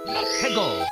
Peggle.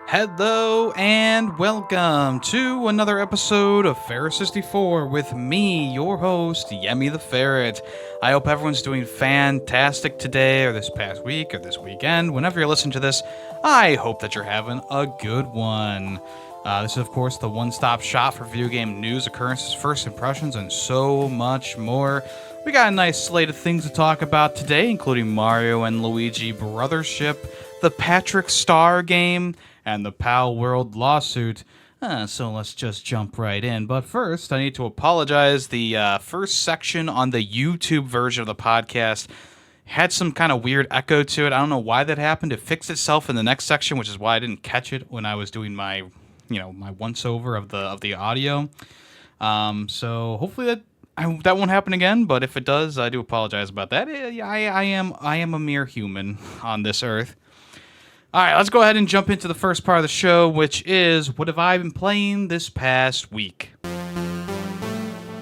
Hello and welcome to another episode of Ferret 64 with me, your host, Yemmy the Ferret. I hope everyone's doing fantastic today, or this past week, or this weekend. Whenever you're listening to this, I hope that you're having a good one. This is, of course, the one-stop shop for video game news, occurrences, first impressions, and so much more. We got a nice slate of things to talk about today, including Mario and Luigi Brothership, the Patrick Star game, and the Palworld lawsuit. So let's just jump right in. But first, I need to apologize. The first section on the YouTube version of the podcast had some kind of weird echo to it. I don't know why that happened. It fixed itself in the next section, which is why I didn't catch it when I was doing my, my once-over of the audio. So hopefully that won't happen again. But if it does, I do apologize about that. I am a mere human on this earth. All right, let's go ahead and jump into the first part of the show, which is, what have I been playing this past week?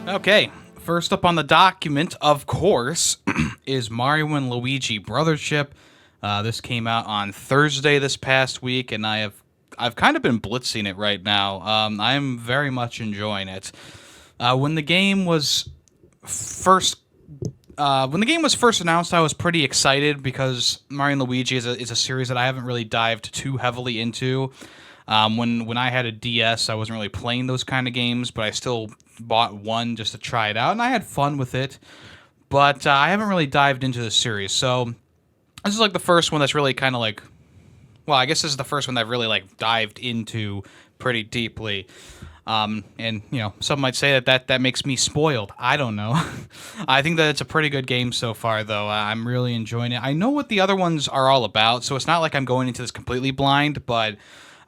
Okay, first up on the document, of course, is Mario and Luigi Brothership. This came out on Thursday this past week, and I've kind of been blitzing it right now. I'm very much enjoying it. When the game was first announced, I was pretty excited because Mario and Luigi is a series that I haven't really dived too heavily into. When I had a DS, I wasn't really playing those kind of games, but I still bought one just to try it out, and I had fun with it. But I haven't really dived into the series, so this is like the first one that's really kind of like, well, I guess this is the first one that I've really like dived into pretty deeply. And some might say that makes me spoiled. I don't know. I think that it's a pretty good game so far, though. I'm really enjoying it. I know what the other ones are all about, so it's not like I'm going into this completely blind, but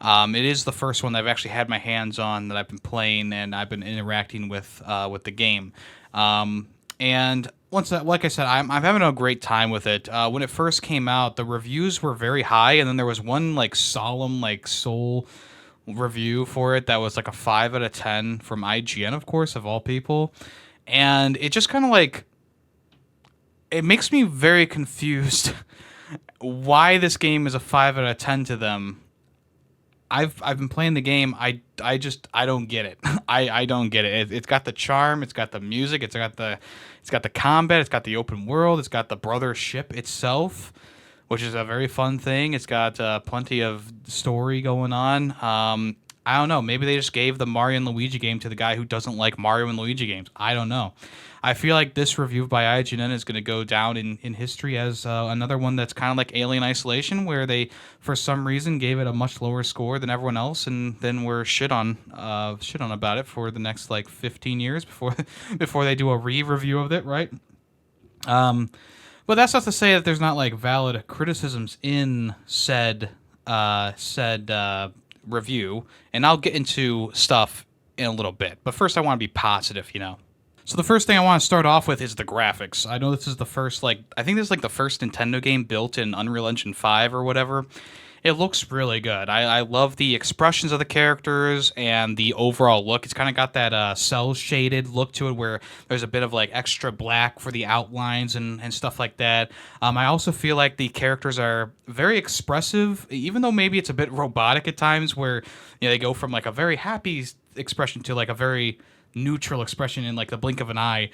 it is the first one that I've actually had my hands on, that I've been playing, and I've been interacting with the game. And like I said, I'm having a great time with it. When it first came out, the reviews were very high, and then there was one like solemn, like soul review for it that was like a 5 out of 10 from IGN, of course, of all people. And it just kind of like, it makes me very confused why this game is a 5 out of 10 to them. I've been playing the game. I don't get it. I don't get it. It's got the charm. It's got the music. It's got the combat. It's got the open world. It's got the brothership itself, which is a very fun thing. It's got plenty of story going on. I don't know. Maybe they just gave the Mario and Luigi game to the guy who doesn't like Mario and Luigi games. I don't know. I feel like this review by IGN is going to go down in history as another one that's kind of like Alien Isolation, where they, for some reason, gave it a much lower score than everyone else, and then were shit on about it for the next like 15 years before they do a re-review of it, right? But that's not to say that there's not like valid criticisms in said review, and I'll get into stuff in a little bit. But first, I want to be positive, So the first thing I want to start off with is the graphics. I know this is the first, I think this is like the first Nintendo game built in Unreal Engine 5 or whatever. It looks really good. I love the expressions of the characters and the overall look. It's kind of got that cel-shaded look to it, where there's a bit of like extra black for the outlines and stuff like that. I also feel like the characters are very expressive, even though maybe it's a bit robotic at times, where they go from like a very happy expression to like a very neutral expression in like the blink of an eye.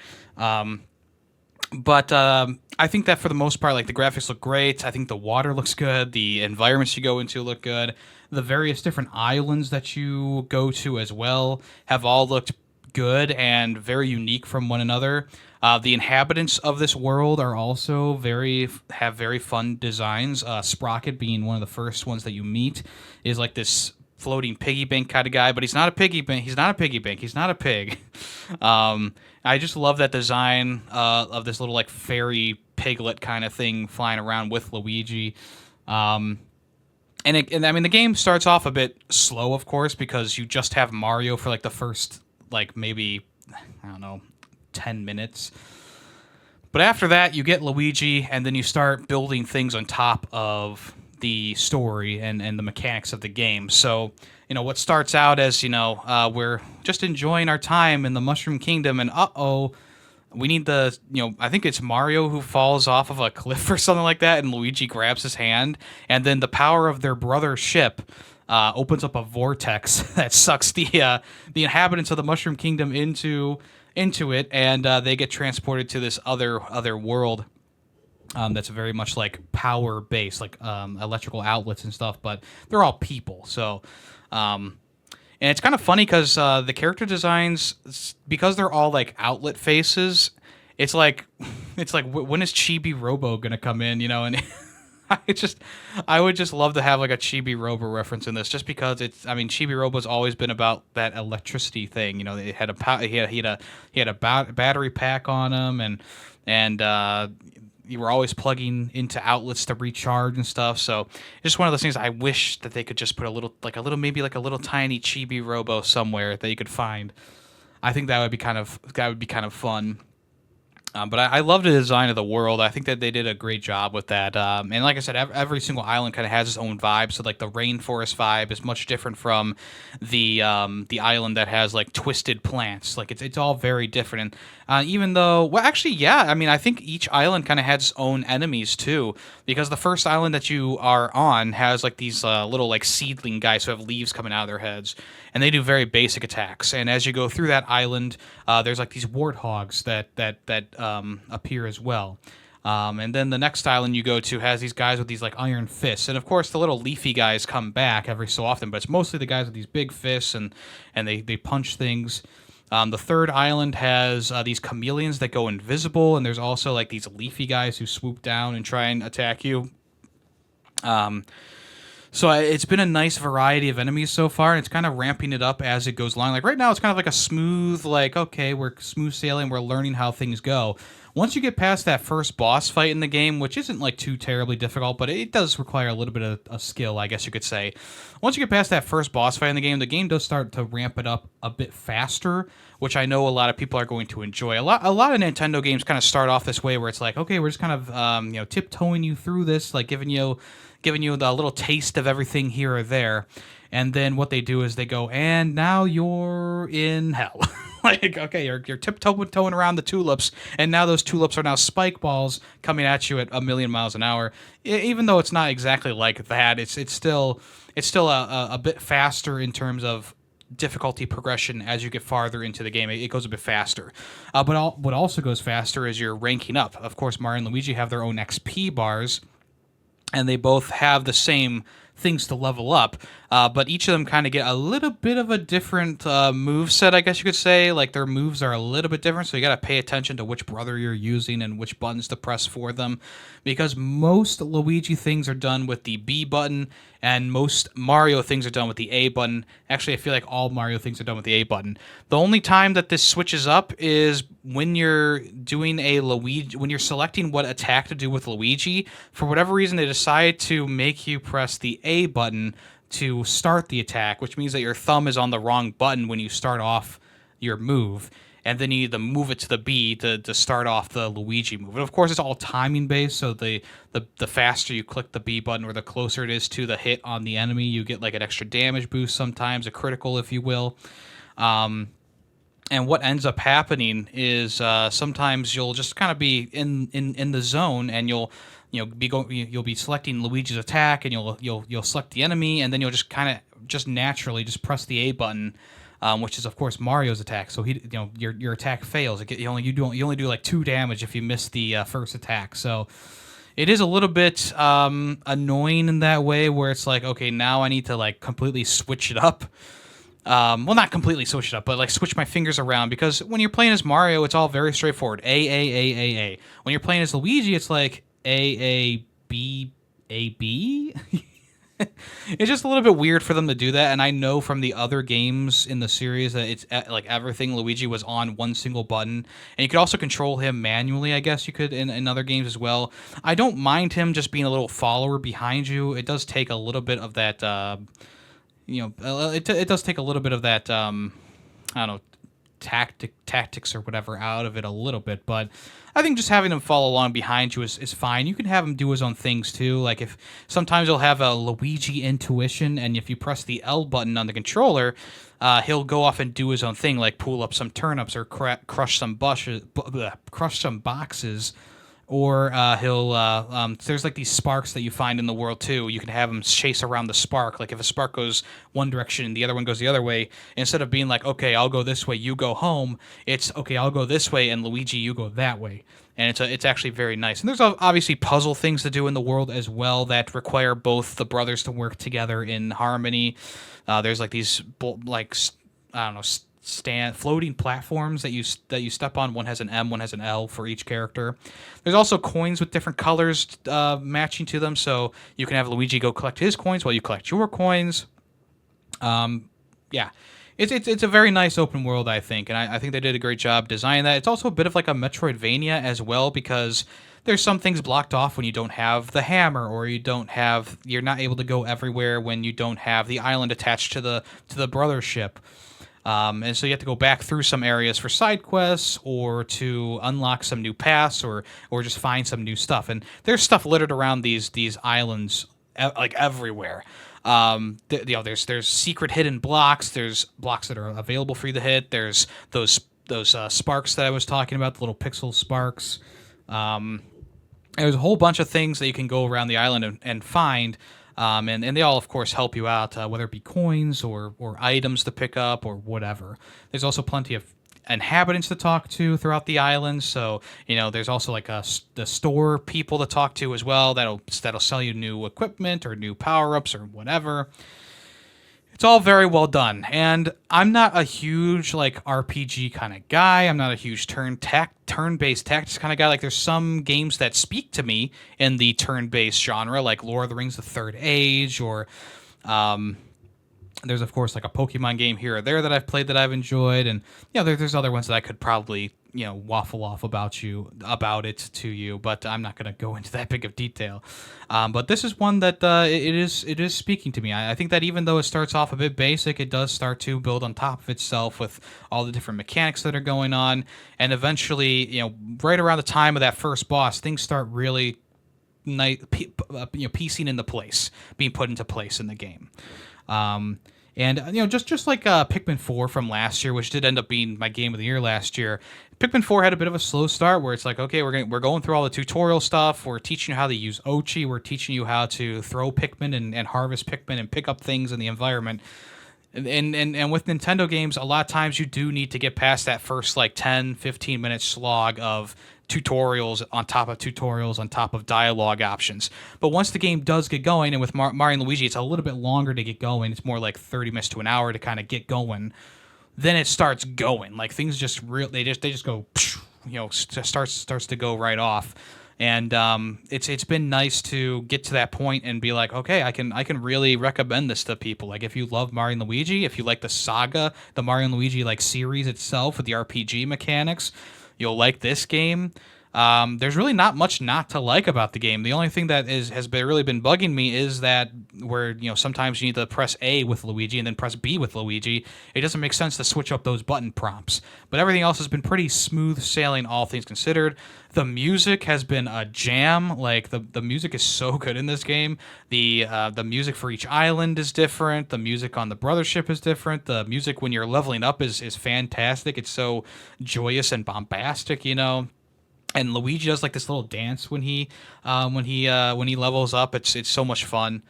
But I think that for the most part, like, the graphics look great. I think the water looks good. The environments you go into look good. The various different islands that you go to as well have all looked good and very unique from one another. The inhabitants of this world are also have very fun designs. Sprocket being one of the first ones that you meet is like this floating piggy bank kind of guy, but he's not a piggy bank. He's not a piggy bank. He's not a pig. I just love that design of this little like fairy piglet kind of thing flying around with Luigi. And I mean, the game starts off a bit slow, of course, because you just have Mario for like the first like maybe, I don't know, 10 minutes. But after that, you get Luigi, and then you start building things on top of the story and the mechanics of the game. So, what starts out as, we're just enjoying our time in the Mushroom Kingdom, and we need I think it's Mario who falls off of a cliff or something like that, and Luigi grabs his hand, and then the power of their brother ship opens up a vortex that sucks the inhabitants of the Mushroom Kingdom into it, and they get transported to this other world. That's very much like power based, like electrical outlets and stuff, but they're all people. So, and it's kind of funny because the character designs, because they're all like outlet faces, it's like when is Chibi Robo gonna come in? And I would just love to have like a Chibi Robo reference in this, just because Chibi Robo's always been about that electricity thing. It had he had a battery pack on him, and you were always plugging into outlets to recharge and stuff. So it's just one of those things I wish that they could just put a little tiny Chibi Robo somewhere that you could find. I think that would be kind of fun. But I love the design of the world. I think that they did a great job with that. And like I said, every single island kind of has its own vibe. So like the rainforest vibe is much different from the island that has like twisted plants. Like it's all very different. And even though, well, actually, yeah. I think each island kind of has its own enemies too, because the first island that you are on has like these little like seedling guys who have leaves coming out of their heads, and they do very basic attacks. And as you go through that island, there's like these warthogs that appear as well. And then the next island you go to has these guys with these like iron fists, and of course the little leafy guys come back every so often, but it's mostly the guys with these big fists, and they punch things. The third island has these chameleons that go invisible, and there's also like these leafy guys who swoop down and try and attack you. So it's been a nice variety of enemies so far, and it's kind of ramping it up as it goes along. Like right now, it's kind of like a smooth, like, okay, we're smooth sailing, we're learning how things go. Once you get past that first boss fight in the game, which isn't like too terribly difficult, but it does require a little bit of skill, I guess you could say. Once you get past that first boss fight in the game does start to ramp it up a bit faster, which I know a lot of people are going to enjoy. A lot of Nintendo games kind of start off this way, where it's like, okay, we're just kind of tiptoeing you through this, like giving you the little taste of everything here or there. And then what they do is they go, and now you're in hell. Like, okay, you're tiptoeing around the tulips, and now those tulips are now spike balls coming at you at 1,000,000 miles an hour. Even though it's not exactly like that, it's still a bit faster in terms of difficulty progression as you get farther into the game. It goes a bit faster. But what also goes faster is you're ranking up. Of course, Mario and Luigi have their own XP bars, and they both have the same things to level up, but each of them kind of get a little bit of a different move set, I guess you could say. Like their moves are a little bit different, so you got to pay attention to which brother you're using and which buttons to press for them, because most Luigi things are done with the B button, and most Mario things are done with the A button. Actually, I feel like all Mario things are done with the A button. The only time that this switches up is when you're doing when you're selecting what attack to do with Luigi. For whatever reason, they decide to make you press the A button to start the attack, which means that your thumb is on the wrong button when you start off your move, and then you need to move it to the B to start off the Luigi move. And of course, it's all timing based, so the faster you click the B button, or the closer it is to the hit on the enemy, you get like an extra damage boost, sometimes a critical, if you will. And what ends up happening is sometimes you'll just kind of be in the zone, and you'll be selecting Luigi's attack, and you'll select the enemy, and then you'll just kind of just naturally just press the A button, which is of course Mario's attack. So your attack fails. You only do like 2 damage if you miss the first attack. So it is a little bit annoying in that way, where it's like, okay, now I need to like completely switch it up. Well, not completely switch it up, but like switch my fingers around, because when you're playing as Mario, it's all very straightforward. A. When you're playing as Luigi, it's like A, B. It's just a little bit weird for them to do that, and I know from the other games in the series that it's like everything Luigi was on one single button, and you could also control him manually, I guess you could in other games as well. I don't mind him just being a little follower behind you. It does take a little bit of that, it does take a little bit of that, I don't know, tactics or whatever out of it a little bit, but I think just having him follow along behind you is fine. You can have him do his own things too. Like if sometimes he'll have a Luigi intuition, and if you press the L button on the controller, he'll go off and do his own thing, like pull up some turnips or crush some boxes. Or there's like these sparks that you find in the world too. You can have them chase around the spark. Like if a spark goes one direction and the other one goes the other way, instead of being like, okay, I'll go this way, you go home, it's okay, I'll go this way, and Luigi, you go that way. And it's actually very nice. And there's obviously puzzle things to do in the world as well that require both the brothers to work together in harmony. There's like these I don't know, floating platforms that you step on. One has an M, one has an L for each character. There's also coins with different colors matching to them, so you can have Luigi go collect his coins while you collect your coins. Yeah, it's a very nice open world, I think, and I think they did a great job designing that. It's also a bit of like a Metroidvania as well, because there's some things blocked off when you don't have the hammer, or you're not able to go everywhere when you don't have the island attached to the Brothership. And so you have to go back through some areas for side quests, or to unlock some new paths, or just find some new stuff. And there's stuff littered around these islands like everywhere. There's secret hidden blocks. There's blocks that are available for you to hit. There's those sparks that I was talking about, the little pixel sparks. There's a whole bunch of things that you can go around the island and find. And they all, of course, help you out, whether it be coins or items to pick up or whatever. There's also plenty of inhabitants to talk to throughout the island. So, there's also like the store people to talk to as well. That'll sell you new equipment or new power-ups or whatever. It's all very well done, and I'm not a huge like RPG kind of guy. I'm not a huge turn-based tactics kind of guy. Like there's some games that speak to me in the turn-based genre, like Lord of the Rings: The Third Age, or there's of course like a Pokemon game here or there that I've played that I've enjoyed, and there's other ones that I could probably waffle off about it to you, but I'm not going to go into that big of detail. But this is one that it is speaking to me. I think that even though it starts off a bit basic, it does start to build on top of itself with all the different mechanics that are going on, and eventually, right around the time of that first boss, things start really piecing into place, being put into place in the game. And just like Pikmin 4 from last year, which did end up being my game of the year last year, Pikmin 4 had a bit of a slow start where it's like, okay, we're going through all the tutorial stuff, we're teaching you how to use Ochi, we're teaching you how to throw Pikmin and harvest Pikmin and pick up things in the environment. And with Nintendo games, a lot of times you do need to get past that first like 10-15 minute slog of tutorials on top of dialogue options. But once the game does get going, and with Mario and Luigi, it's a little bit longer to get going. It's more like 30 minutes to an hour to kind of get going. Then it starts going. Like things just they just go, starts to go right off. And it's been nice to get to that point and be like, okay, I can really recommend this to people. Like if you love Mario and Luigi, if you like the saga, the Mario and Luigi like series itself with the RPG mechanics, you'll like this game. There's really not much not to like about the game. The only thing that has really been bugging me is that where sometimes you need to press A with Luigi and then press B with Luigi. It doesn't make sense to switch up those button prompts. But everything else has been pretty smooth sailing, all things considered. The music has been a jam. Like the music is so good in this game. The music for each island is different. The music on the Brothership is different. The music when you're leveling up is fantastic. It's so joyous and bombastic, And Luigi does like this little dance when he levels up. It's so much fun.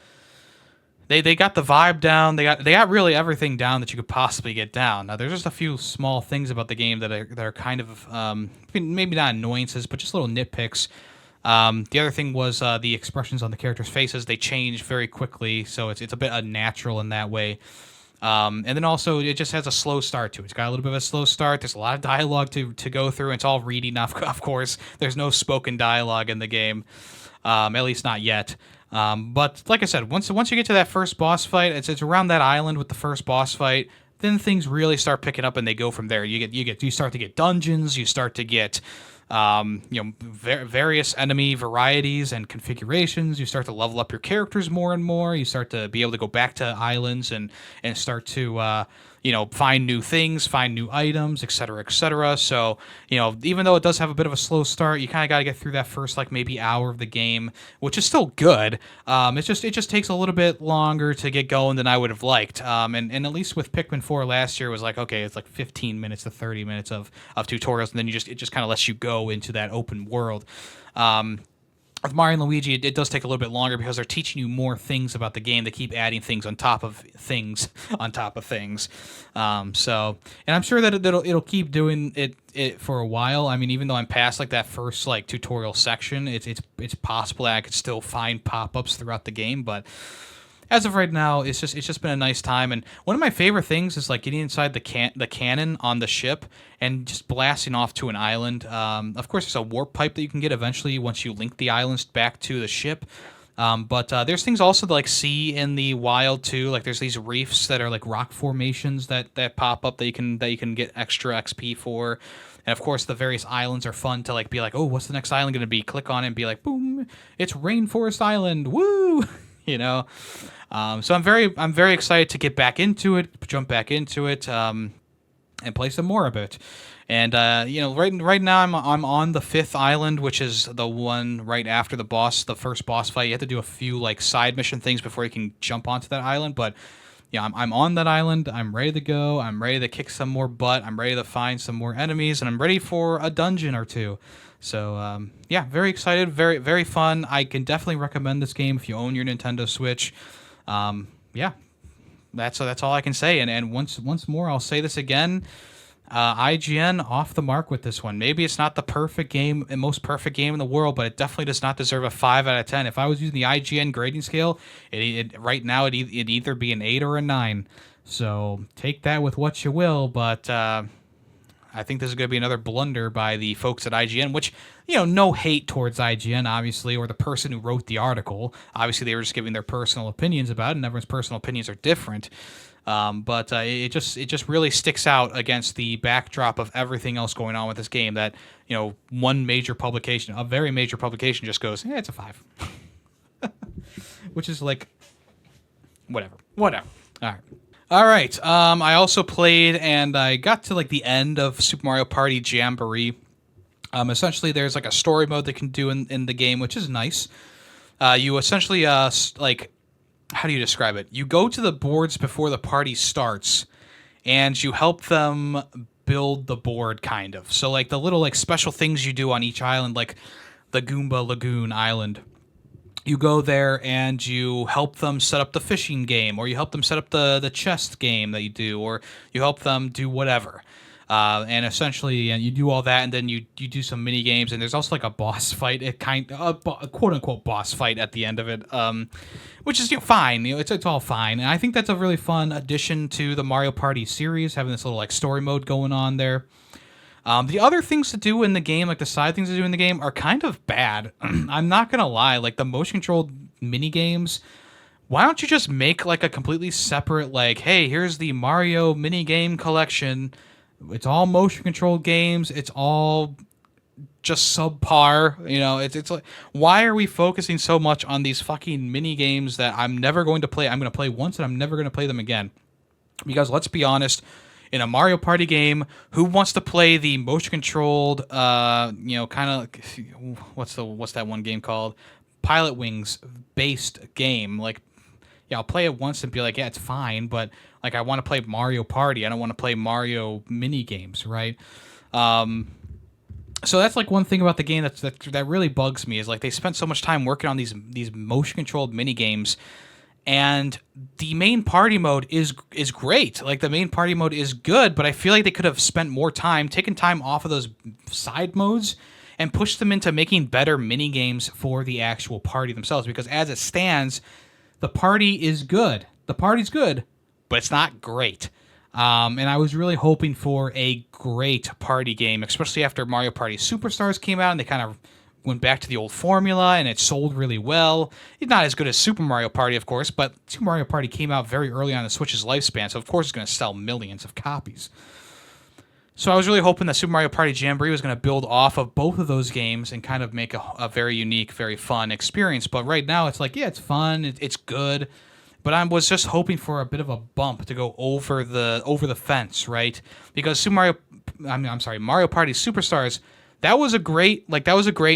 They got the vibe down. They got really everything down that you could possibly get down. Now there's just a few small things about the game that are kind of maybe not annoyances, but just little nitpicks. The other thing was the expressions on the characters' faces. They change very quickly, so it's a bit unnatural in that way. And then also it just has a slow start to it. It's got a little bit of a slow start. There's a lot of dialogue to go through. It's all reading, of course. There's no spoken dialogue in the game, at least not yet. But like I said, once you get to that first boss fight, it's around that island with the first boss fight. Then things really start picking up and they go from there. You start to get dungeons. You start to get various enemy varieties and configurations. You start to level up your characters more and more. You start to be able to go back to islands and start to find new things, find new items, etc., etc. So, even though it does have a bit of a slow start, you kind of got to get through that first maybe hour of the game, which is still good. It just takes a little bit longer to get going than I would have liked. And at least with Pikmin 4 last year, it was okay, it's 15 minutes to 30 minutes of tutorials, and then it just kind of lets you go into that open world. With Mario and Luigi, it does take a little bit longer because they're teaching you more things about the game. They keep adding things on top of things on top of things. And I'm sure that it'll keep doing it for a while. I mean, even though I'm past that first tutorial section, it's possible that I could still find pop-ups throughout the game, but as of right now, it's just been a nice time. And one of my favorite things is getting inside the cannon on the ship and just blasting off to an island. Of course, there's a warp pipe that you can get eventually once you link the islands back to the ship. But there's things also to see in the wild too. There's these reefs that are rock formations that pop up that you can get extra XP for. And of course, the various islands are fun to be oh, what's the next island going to be? Click on it and be boom, it's Rainforest Island. Woo! So I'm very excited to get back into it, jump back into it, and play some more of it. And right now I'm on the 5th island, which is the one right after the first boss fight. You have to do a few side mission things before you can jump onto that island. But yeah, I'm on that island. I'm ready to go. I'm ready to kick some more butt. I'm ready to find some more enemies, and I'm ready for a dungeon or two. So, yeah, very excited, very, very fun. I can definitely recommend this game if you own your Nintendo Switch. Yeah, that's all I can say. And once more, I'll say this again. IGN off the mark with this one. Maybe it's not the most perfect game in the world, but it definitely does not deserve a 5 out of 10. If I was using the IGN grading scale, right now it'd either be an 8 or a 9. So take that with what you will, but I think this is going to be another blunder by the folks at IGN, which, no hate towards IGN, obviously, or the person who wrote the article. Obviously, they were just giving their personal opinions about it, and everyone's personal opinions are different. But it just really sticks out against the backdrop of everything else going on with this game that, one major publication, a very major publication, just goes, yeah, it's a 5. Which is whatever. All right. I also played, and I got to the end of Super Mario Party Jamboree. Essentially, there's a story mode that you can do in the game, which is nice. You essentially how do you describe it? You go to the boards before the party starts, and you help them build the board, kind of. So the little special things you do on each island, like the Goomba Lagoon Island. You go there and you help them set up the fishing game, or you help them set up the chest game that you do, or you help them do whatever. And essentially, you do all that, and then you do some mini games, and there's also a boss fight, a quote unquote boss fight at the end of it, which is fine. It's all fine, and I think that's a really fun addition to the Mario Party series, having this little story mode going on there. The other things to do in the game, the side things to do in the game, are kind of bad. I'm not gonna lie, the motion controlled mini games. Why don't you just make a completely separate hey, here's the Mario mini game collection. It's all motion controlled games. It's all just subpar. It's why are we focusing so much on these fucking mini games that I'm never going to play? I'm going to play once and I'm never going to play them again. Because let's be honest, in a Mario Party game, who wants to play the motion controlled, kind of what's that one game called? Pilot Wings based game. Yeah, I'll play it once and be yeah, it's fine, but I want to play Mario Party. I don't want to play Mario mini games, right? So that's one thing about the game that really bugs me is they spent so much time working on these motion controlled mini games, and the main party mode is great. The main party mode is good, but I feel they could have spent more time, taken time off of those side modes, and pushed them into making better mini games for the actual party themselves. Because as it stands, the party is good. The party's good, but it's not great. And I was really hoping for a great party game, especially after Mario Party Superstars came out and they kind of went back to the old formula and it sold really well. It's not as good as Super Mario Party, of course, but Super Mario Party came out very early on the Switch's lifespan, so of course it's going to sell millions of copies. So I was really hoping that Super Mario Party Jamboree was going to build off of both of those games and kind of make a very unique, very fun experience. But right now, it's like, yeah, it's fun, it's good, but I was just hoping for a bit of a bump to go over the fence, right? Because I'm sorry, Mario Party Superstars. That was a great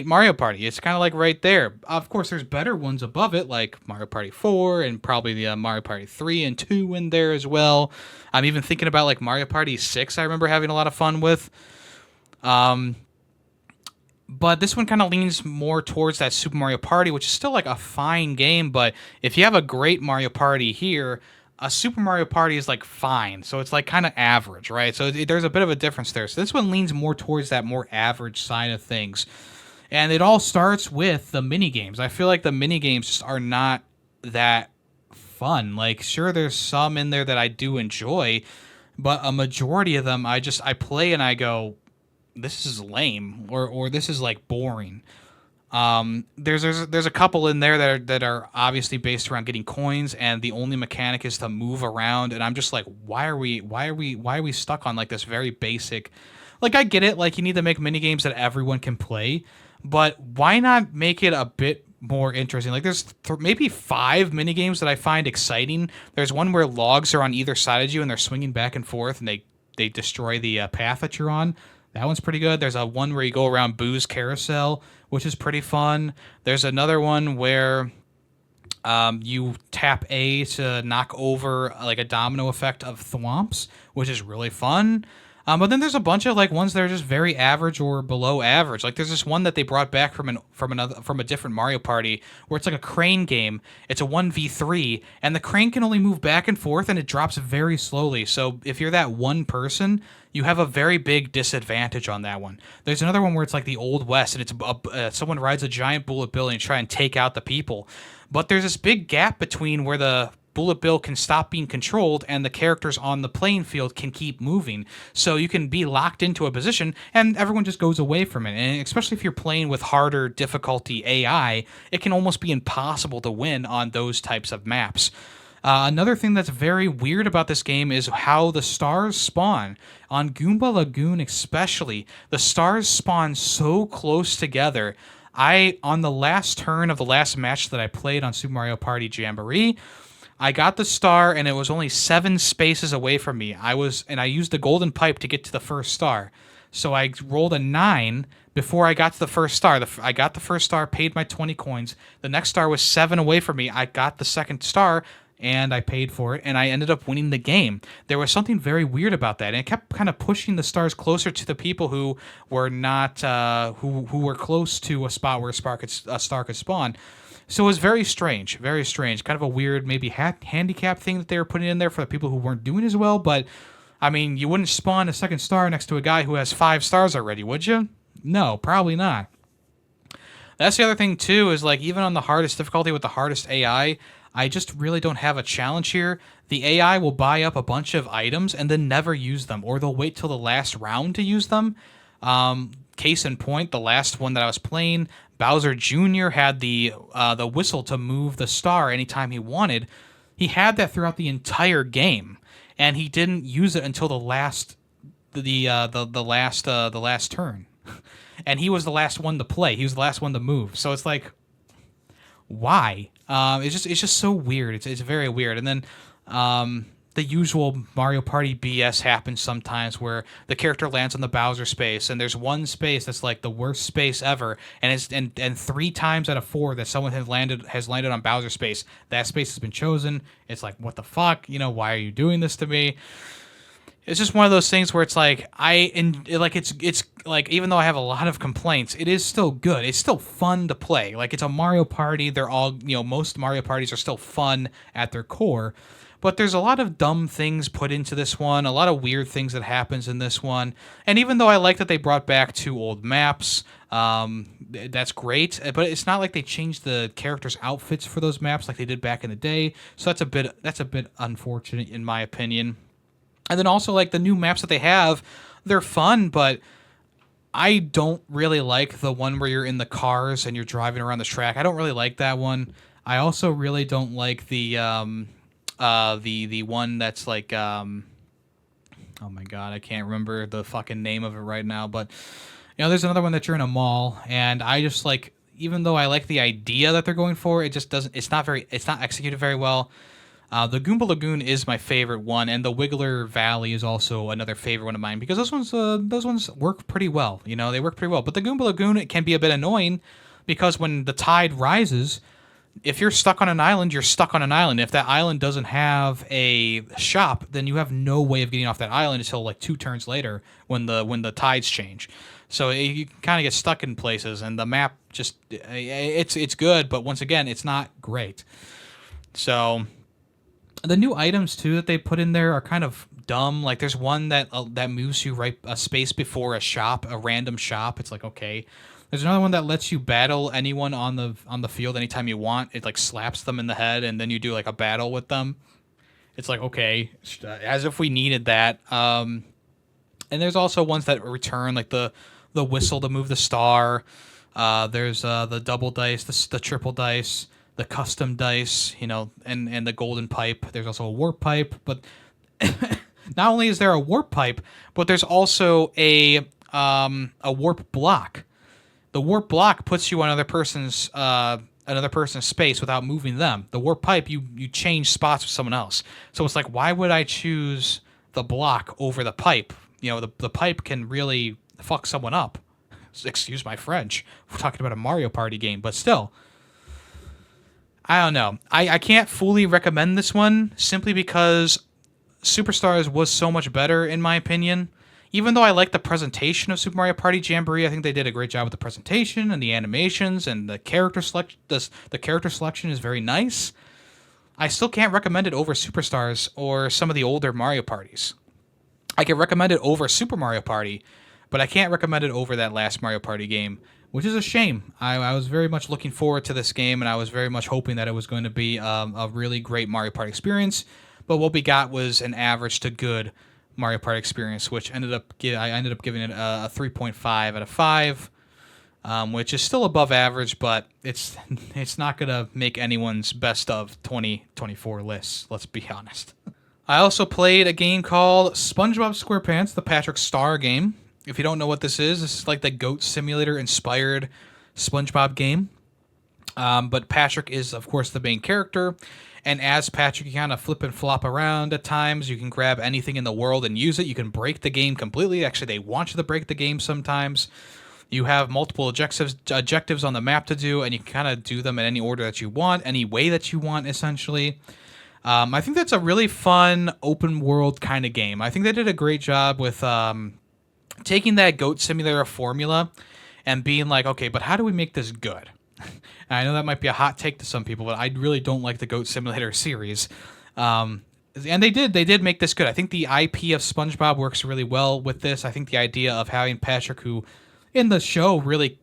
Mario Party. It's kind of like right there. Of course, there's better ones above it, like Mario Party 4 and probably the Mario Party 3 and 2 in there as well. I'm even thinking about like Mario Party 6. I remember having a lot of fun with. But this one kind of leans more towards that Super Mario Party, which is still like a fine game. But if you have a great Mario Party here, a Super Mario Party is like fine. So it's like kind of average, right? So there's a bit of a difference there. So this one leans more towards that more average side of things. And it all starts with the mini games. I feel like the mini games just are not that fun. Like, sure, there's some in there that I do enjoy, but a majority of them I play and I go, this is lame, or this is like boring. There's a couple in there that are obviously based around getting coins, and the only mechanic is to move around, and I'm just like, why are we stuck on like this very basic? Like, I get it, like you need to make mini games that everyone can play, but why not make it a bit more interesting? Like, there's maybe 5 mini games that I find exciting. There's one where logs are on either side of you and they're swinging back and forth, and they destroy the path that you're on. That one's pretty good. There's a one where you go around Boo's Carousel, which is pretty fun. There's another one where you tap A to knock over like a domino effect of thwomps, which is really fun. But then there's a bunch of like ones that are just very average or below average. Like there's this one that they brought back from a different Mario Party where it's like a crane game. It's a 1v3, and the crane can only move back and forth, and it drops very slowly. So if you're that one person, you have a very big disadvantage on that one. There's another one where it's like the Old West, and it's someone rides a giant bullet bill and try and take out the people. But there's this big gap between where the bullet bill can stop being controlled and the characters on the playing field can keep moving. So you can be locked into a position and everyone just goes away from it. And especially if you're playing with harder difficulty AI, it can almost be impossible to win on those types of maps. Another thing that's very weird about this game is how the stars spawn. On Goomba Lagoon especially, the stars spawn so close together. On the last turn of the last match that I played on Super Mario Party Jamboree, I got the star and it was only 7 spaces away from me. I used the golden pipe to get to the first star. So I rolled a 9 before I got to the first star. I got the first star, paid my 20 coins. The next star was 7 away from me. I got the second star and I paid for it, and I ended up winning the game. There was something very weird about that, and it kept kind of pushing the stars closer to the people who were not who were close to a spot where a star could spawn. So it was very strange, kind of a weird maybe handicap thing that they were putting in there for the people who weren't doing as well. But I mean, you wouldn't spawn a second star next to a guy who has 5 stars already, would you? No, probably not. That's the other thing too, is like even on the hardest difficulty with the hardest AI, I just really don't have a challenge here. The AI will buy up a bunch of items and then never use them, or they'll wait till the last round to use them. Case in point, the last one that I was playing, Bowser Jr. had the whistle to move the star anytime he wanted. He had that throughout the entire game, and he didn't use it until the last turn. And he was the last one to play. He was the last one to move. So it's like, why? It's just so weird. It's very weird. And then the usual Mario Party BS happens sometimes where the character lands on the Bowser space, and there's one space that's like the worst space ever, and 3 times out of 4 that someone has landed on Bowser space, that space has been chosen. It's like, what the fuck? Why are you doing this to me? It's just one of those things where it's like it's like, even though I have a lot of complaints, it is still good. It's still fun to play. Like, it's a Mario Party. They're all, most Mario Parties are still fun at their core. But there's a lot of dumb things put into this one, a lot of weird things that happens in this one. And even though I like that they brought back 2 old maps, that's great. But it's not like they changed the characters' outfits for those maps like they did back in the day. So that's a bit unfortunate in my opinion. And then also, like, the new maps that they have, they're fun, but I don't really like the one where you're in the cars and you're driving around the track. I don't really like that one. I also really don't like the one that's like Oh my god, I can't remember the fucking name of it right now, but there's another one that you're in a mall, and I just like, even though I like the idea that they're going for, it just doesn't. It's not executed very well. The Goomba Lagoon is my favorite one, and the Wiggler Valley is also another favorite one of mine because those ones work pretty well. They work pretty well. But the Goomba Lagoon, it can be a bit annoying because when the tide rises, if you're stuck on an island, you're stuck on an island. If that island doesn't have a shop, then you have no way of getting off that island until like 2 turns later when the tides change. So you kind of get stuck in places, and the map just it's good, but once again, it's not great. So the new items too that they put in there are kind of dumb. Like there's one that moves you right a space before a shop, a random shop. It's like, okay. There's another one that lets you battle anyone on the field anytime you want. It like slaps them in the head, and then you do like a battle with them. It's like, okay, as if we needed that. And there's also ones that return, like the whistle to move the star. There's the double dice, the triple dice, the custom dice, and the golden pipe. There's also a warp pipe, but not only is there a warp pipe, but there's also a warp block. The warp block puts you on another person's space without moving them. The warp pipe, you change spots with someone else. So it's like, why would I choose the block over the pipe? The pipe can really fuck someone up. Excuse my French. We're talking about a Mario Party game, but still. I don't know. I can't fully recommend this one simply because Superstars was so much better, in my opinion. Even though I like the presentation of Super Mario Party Jamboree, I think they did a great job with the presentation and the animations and the character selection. The character selection is very nice. I still can't recommend it over Superstars or some of the older Mario Parties. I can recommend it over Super Mario Party, but I can't recommend it over that last Mario Party game, which is a shame. I was very much looking forward to this game, and I was very much hoping that it was going to be a really great Mario Party experience. But what we got was an average to good Mario Party experience, which I ended up giving it a 3.5 out of 5, which is still above average, but it's not gonna make anyone's best of 2024 lists. Let's be honest. I also played a game called SpongeBob SquarePants, the Patrick Star game. If you don't know what this is like the Goat Simulator inspired SpongeBob game. But Patrick is, of course, the main character. And as Patrick, you kind of flip and flop around at times. You can grab anything in the world and use it. You can break the game completely. Actually, they want you to break the game sometimes. You have multiple objectives on the map to do, and you can kind of do them in any order that you want, any way that you want, essentially. I think that's a really fun, open world kind of game. I think they did a great job with taking that Goat Simulator formula and being like, okay, but how do we make this good? I know that might be a hot take to some people, but I really don't like the Goat Simulator series. And they did make this good. I think the IP of SpongeBob works really well with this. I think the idea of having Patrick, who in the show really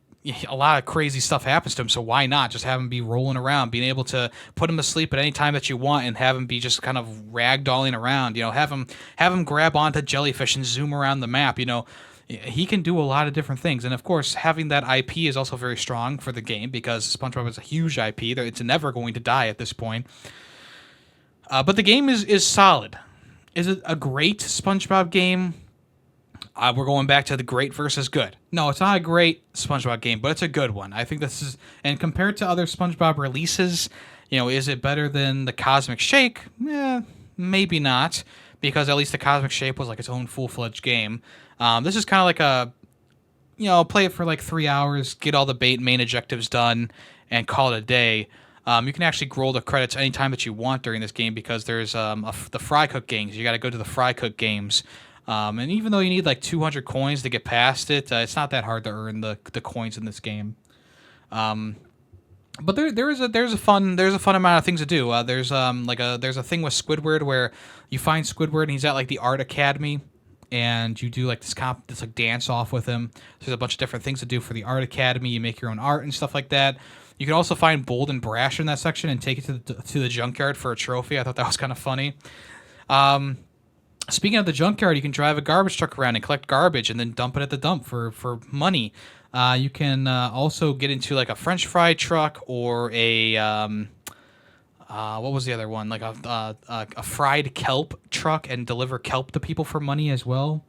a lot of crazy stuff happens to him, so why not just have him be rolling around, being able to put him to sleep at any time that you want, and have him be just kind of ragdolling around. Have him grab onto jellyfish and zoom around the map. He can do a lot of different things. And of course, having that IP is also very strong for the game because SpongeBob is a huge IP. It's never going to die at this point. But the game is solid. Is it a great SpongeBob game? We're going back to the great versus good. No, it's not a great SpongeBob game, but it's a good one. I think this is, and compared to other SpongeBob releases, is it better than the Cosmic Shake? Maybe not, because at least the Cosmic Shake was like its own full-fledged game. This is kind of like play it for like 3 hours, get all the main objectives done, and call it a day. You can actually roll the credits anytime that you want during this game because there's the Fry Cook games. You got to go to the Fry Cook games. And even though you need like 200 coins to get past it, it's not that hard to earn the coins in this game. But there's a fun amount of things to do. There's a thing with Squidward where you find Squidward and he's at like the art academy, and you do like this like dance off with him. There's a bunch of different things to do for the art academy. You make your own art and stuff like that. You can also find Bold and Brash in that section and take it to the junkyard for a trophy. I thought that was kind of funny. Speaking of the junkyard, you can drive a garbage truck around and collect garbage and then dump it at the dump for money. You can also get into like a French fry truck or a what was the other one? Like a fried kelp truck and deliver kelp to people for money as well.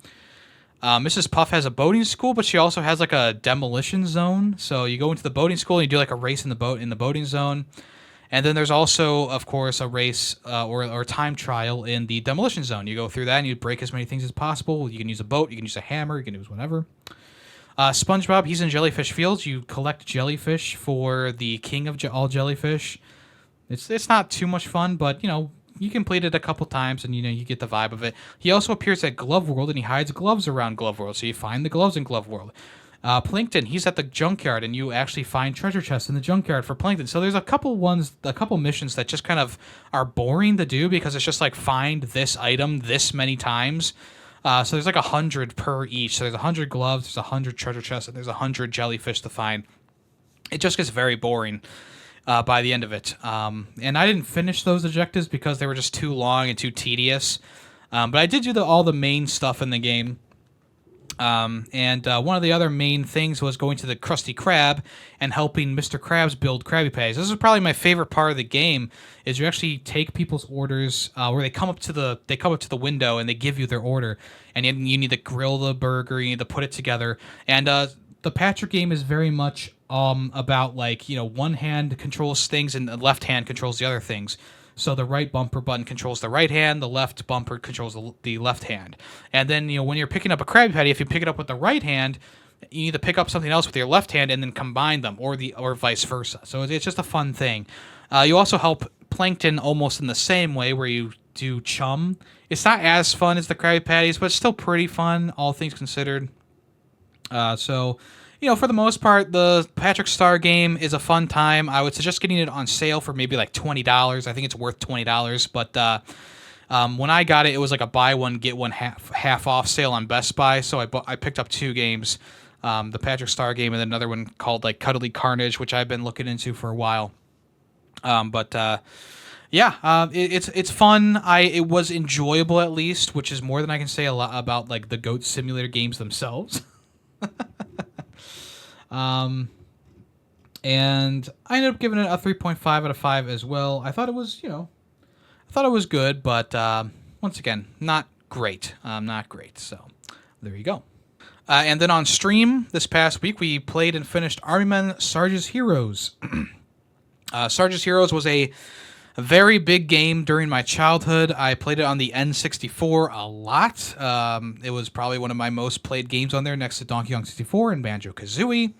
Mrs. Puff has a boating school, but she also has like a demolition zone. So you go into the boating school and you do like a race in the boating zone. And then there's also, of course, a race or time trial in the demolition zone. You go through that and you break as many things as possible. You can use a boat, you can use a hammer, you can use whatever. SpongeBob, he's in Jellyfish Fields. You collect jellyfish for the king of all jellyfish. It's not too much fun, but, you know, you complete it a couple times and, you know, you get the vibe of it. He also appears at Glove World and he hides gloves around Glove World, so you find the gloves in Glove World. Plankton, he's at the junkyard and you actually find treasure chests in the junkyard for Plankton. So there's a couple missions that just kind of are boring to do because it's just like find this item this many times. So there's like 100 per each. So there's 100 gloves, there's 100 treasure chests, and there's 100 jellyfish to find. It just gets very boring by the end of it. And I didn't finish those objectives because they were just too long and too tedious. But I did do all the main stuff in the game. And one of the other main things was going to the Krusty Krab and helping Mr. Krabs build Krabby Patties. This is probably my favorite part of the game. Is you actually take people's orders where they come up to the window and they give you their order, and you need to grill the burger, you need to put it together. And the Patrick game is very much about, like, you know, one hand controls things and the left hand controls the other things. So the right bumper button controls the right hand, the left bumper controls the left hand. And then, you know, when you're picking up a Krabby Patty, if you pick it up with the right hand, you need to pick up something else with your left hand and then combine them, or vice versa. So it's just a fun thing. You also help Plankton almost in the same way, where you do chum. It's not as fun as the Krabby Patties, but it's still pretty fun, all things considered. So, you know, for the most part, the Patrick Star game is a fun time. I would suggest getting it on sale for maybe like $20. I think it's worth $20. But when I got it, it was like a buy one get one half off sale on Best Buy. So I picked up two games, the Patrick Star game and then another one called like Cuddly Carnage, which I've been looking into for a while. It's fun. It was enjoyable, at least, which is more than I can say a lot about like the Goat Simulator games themselves. And I ended up giving it a 3.5 out of 5 as well. I thought it was, good, but once again, not great. Not great. So there you go. And then on stream this past week, we played and finished Army Men Sarge's Heroes. Sarge's Heroes was a very big game during my childhood. I played it on the N64 a lot. It was probably one of my most played games on there, next to Donkey Kong 64 and Banjo-Kazooie.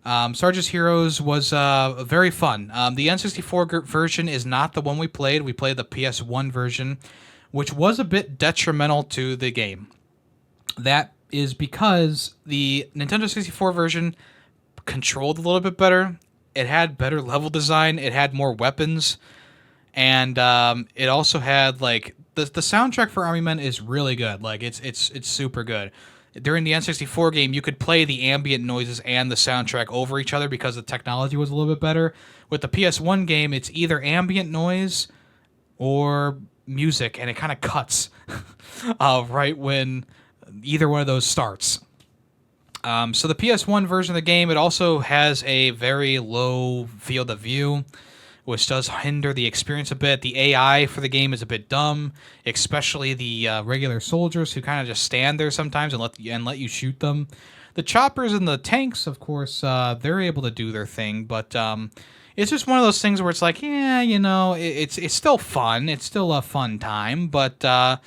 Sarge's Heroes was very fun. The N64 version is not the one we played. We played the PS1 version, which was a bit detrimental to the game. That is because the Nintendo 64 version controlled a little bit better. It had better level design. It had more weapons. And it also had, like, the soundtrack for Army Men is really good. Like, it's super good. During the N64 game, you could play the ambient noises and the soundtrack over each other because the technology was a little bit better. With the PS1 game, it's either ambient noise or music, and it kind of cuts right when either one of those starts. So the PS1 version of the game, it also has a very low field of view, which does hinder the experience a bit. The AI for the game is a bit dumb, especially the regular soldiers who kind of just stand there sometimes and let you shoot them. The choppers and the tanks, of course, they're able to do their thing, but it's just one of those things where it's like, yeah, you know, it's still fun. It's still a fun time, but I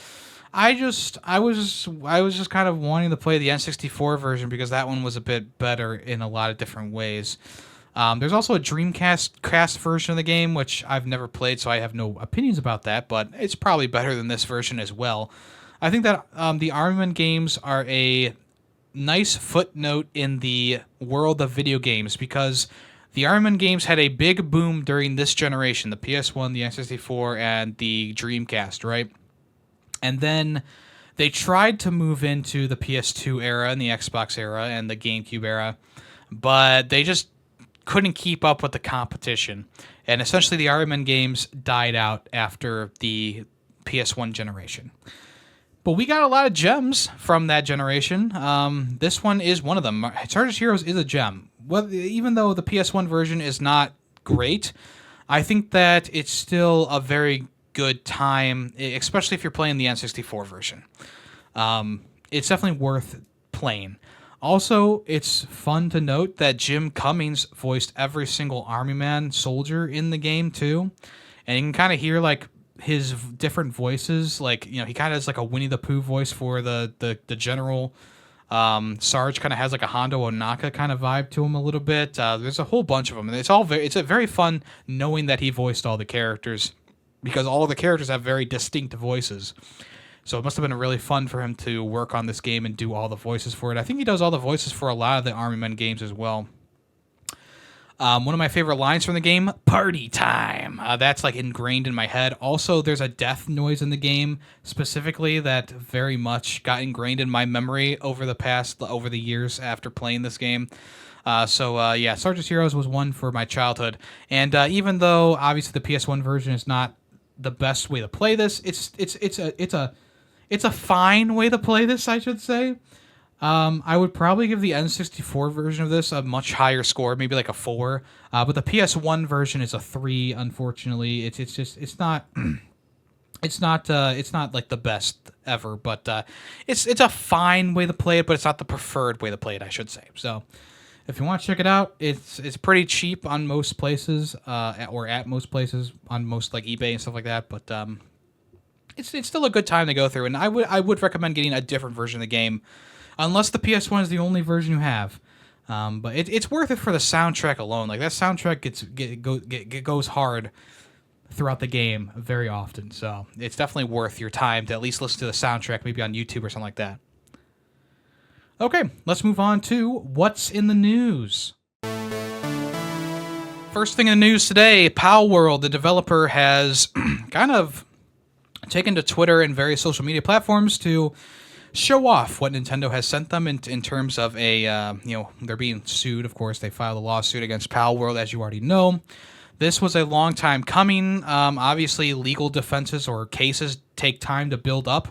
was just kind of wanting to play the N64 version because that one was a bit better in a lot of different ways. There's also a Dreamcast version of the game, which I've never played, so I have no opinions about that, but it's probably better than this version as well. I think that the Army Men games are a nice footnote in the world of video games because the Army Men games had a big boom during this generation, the PS1, the N64, and the Dreamcast, right? And then they tried to move into the PS2 era and the Xbox era and the GameCube era, but they just couldn't keep up with the competition. And essentially the Army Men games died out after the PS1 generation. But we got a lot of gems from that generation. This one is one of them. Sarge's Heroes is a gem. Even though the PS1 version is not great, I think that it's still a very good time, especially if you're playing the N64 version. It's definitely worth playing. Also, it's fun to note that Jim Cummings voiced every single Army Man soldier in the game too, and you can kind of hear like his different voices. Like, you know, he kind of has like a Winnie the Pooh voice for the general. Sarge kind of has like a Hondo Onaka kind of vibe to him a little bit. There's a whole bunch of them, and it's a very fun knowing that he voiced all the characters, because all the characters have very distinct voices. So it must have been really fun for him to work on this game and do all the voices for it. I think he does all the voices for a lot of the Army Men games as well. One of my favorite lines from the game, "Party time." That's like ingrained in my head. Also, there's a death noise in the game specifically that very much got ingrained in my memory over the years after playing this game. Yeah, Sergeant's Heroes was one for my childhood. And even though obviously the PS1 version is not the best way to play this, it's a fine way to play this, I should say. I would probably give the N64 version of this a much higher score, maybe like a 4. But the PS1 version is a 3. Unfortunately, it's not like the best ever. But it's a fine way to play it, but it's not the preferred way to play it, I should say. So, if you want to check it out, it's pretty cheap on most places, or at most places on most like eBay and stuff like that. But it's still a good time to go through, and I would recommend getting a different version of the game. Unless the PS1 is the only version you have. But it's worth it for the soundtrack alone. Like, that soundtrack goes hard throughout the game very often. So it's definitely worth your time to at least listen to the soundtrack, maybe on YouTube or something like that. Okay, let's move on to what's in the news. First thing in the news today, Palworld, the developer, has kind of taken to Twitter and various social media platforms to show off what Nintendo has sent them in terms of they're being sued. Of course, they filed a lawsuit against Palworld, as you already know. This was a long time coming. Obviously, legal defenses or cases take time to build up,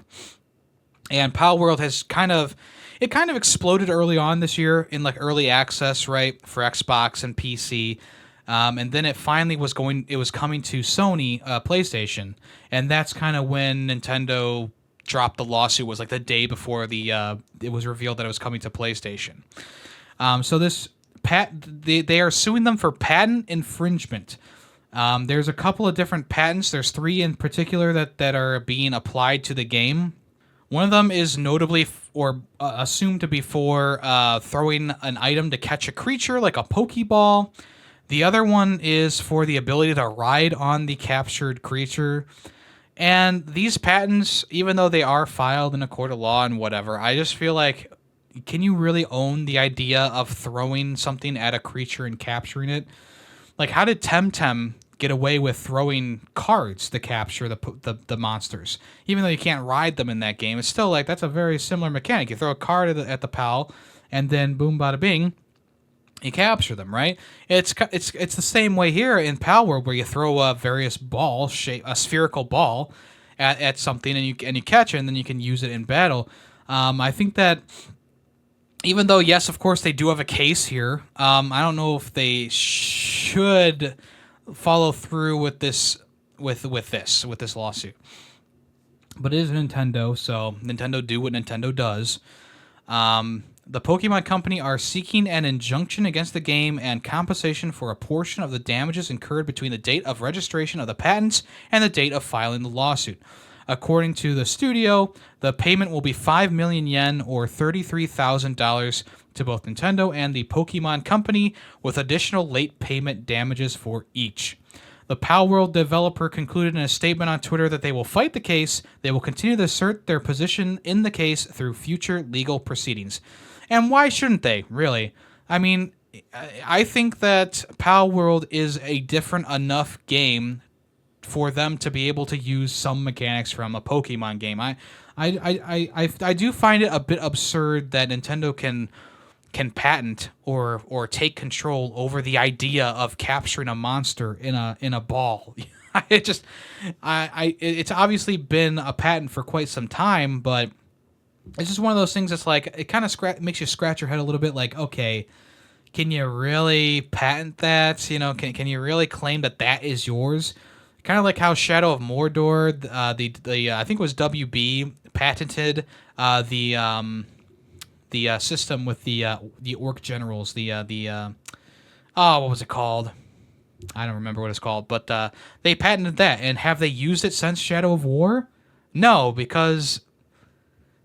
and Palworld has kind of exploded early on this year in like early access, right, for Xbox and PC. And then it finally was coming to Sony PlayStation, and that's kind of when Nintendo dropped the lawsuit. Was like the day before it was revealed that it was coming to PlayStation. So this they are suing them for patent infringement. There's a couple of different patents. There's 3 in particular that are being applied to the game. One of them is notably assumed to be for throwing an item to catch a creature, like a Pokeball. The other one is for the ability to ride on the captured creature. And these patents, even though they are filed in a court of law and whatever, I just feel like, can you really own the idea of throwing something at a creature and capturing it? Like, how did Temtem get away with throwing cards to capture the monsters? Even though you can't ride them in that game, it's still like, that's a very similar mechanic. You throw a card at the PAL, and then boom, bada bing, you capture them, right? It's the same way here in Palworld, where you throw a spherical ball at something, and you catch it, and then you can use it in battle. I think that even though, yes, of course, they do have a case here, I don't know if they should follow through with this lawsuit. But it is Nintendo, so Nintendo do what Nintendo does. The Pokemon Company are seeking an injunction against the game and compensation for a portion of the damages incurred between the date of registration of the patents and the date of filing the lawsuit. According to the studio, the payment will be 5 million yen or $33,000 to both Nintendo and the Pokemon Company, with additional late payment damages for each. The Palworld developer concluded in a statement on Twitter that they will fight the case. They will continue to assert their position in the case through future legal proceedings. And why shouldn't they, really? I mean, I think that Palworld is a different enough game for them to be able to use some mechanics from a Pokemon game. I do find it a bit absurd that Nintendo can patent or take control over the idea of capturing a monster in a ball. It's obviously been a patent for quite some time, but it's just one of those things that's like, it kind of makes you scratch your head a little bit, like, okay, can you really patent that? You know, can you really claim that that is yours? Kind of like how Shadow of Mordor, the I think it was WB patented the system with the orc generals, oh, what was it called? I don't remember what it's called, but they patented that. And have they used it since Shadow of War? No, because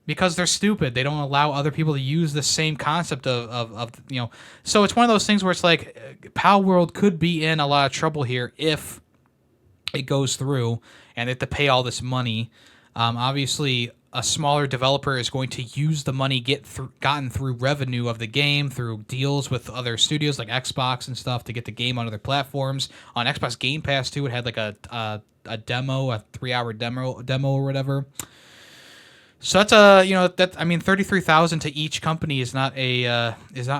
they're stupid. They don't allow other people to use the same concept of you know. So it's one of those things where it's like Palworld could be in a lot of trouble here if it goes through and they have to pay all this money. Obviously, a smaller developer is going to use the money gotten through revenue of the game through deals with other studios like Xbox and stuff to get the game on other platforms. On Xbox Game Pass too, it had like a demo, a 3-hour demo or whatever. So that's I mean, 33,000 to each company is not a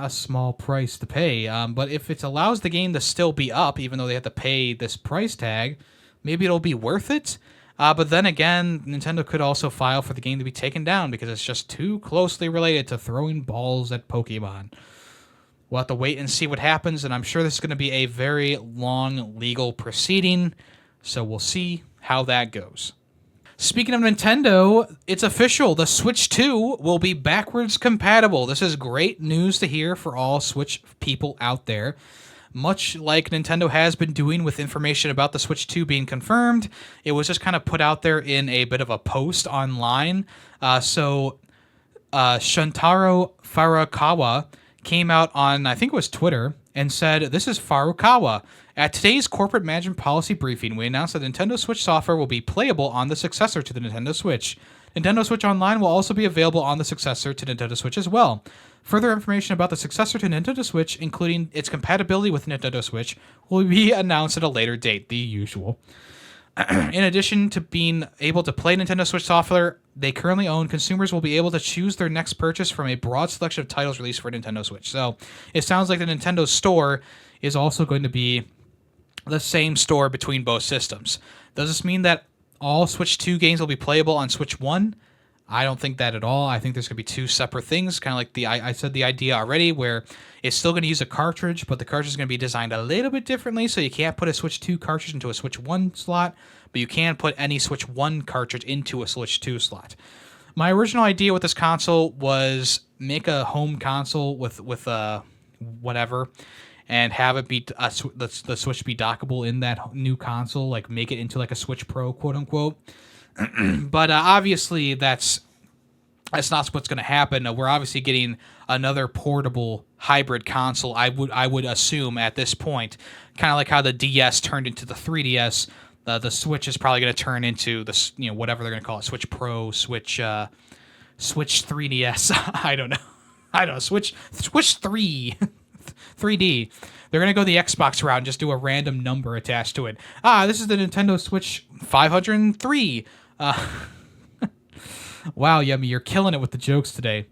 small price to pay. But if it allows the game to still be up, even though they have to pay this price tag, maybe it'll be worth it. But then again, Nintendo could also file for the game to be taken down because it's just too closely related to throwing balls at Pokemon. We'll have to wait and see what happens, and I'm sure this is going to be a very long legal proceeding, so we'll see how that goes. Speaking of Nintendo, it's official. The Switch 2 will be backwards compatible. This is great news to hear for all Switch people out there. Much like Nintendo has been doing with information about the Switch 2 being confirmed, it was just kind of put out there in a bit of a post online. So Shuntaro Furukawa came out on, I think it was Twitter, and said, "This is Furukawa. At today's corporate management policy briefing, we announced that Nintendo Switch software will be playable on the successor to the Nintendo Switch. Nintendo Switch Online will also be available on the successor to Nintendo Switch as well. Further information about the successor to Nintendo Switch, including its compatibility with Nintendo Switch, will be announced at a later date," the usual. In addition to being able to play Nintendo Switch software they currently own, consumers will be able to choose their next purchase from a broad selection of titles released for Nintendo Switch. So it sounds like the Nintendo Store is also going to be the same store between both systems. Does this mean that all Switch 2 games will be playable on Switch 1? I don't think that at all. I think there's going to be two separate things, kind of like I said the idea already, where it's still going to use a cartridge, but the cartridge is going to be designed a little bit differently, so you can't put a Switch 2 cartridge into a Switch 1 slot, but you can put any Switch 1 cartridge into a Switch 2 slot. My original idea with this console was make a home console with whatever, and have it be the Switch be dockable in that new console, like make it into like a Switch Pro, quote unquote. But obviously that's not what's going to happen. We're obviously getting another portable hybrid console. I would assume at this point, kind of like how the DS turned into the 3DS. The Switch is probably going to turn into the whatever they're going to call it, Switch Pro, Switch 3DS. I don't know. Switch 3. 3D. They're going to go the Xbox route and just do a random number attached to it. This is the Nintendo Switch 503. Wow, Yemmy, you're killing it with the jokes today.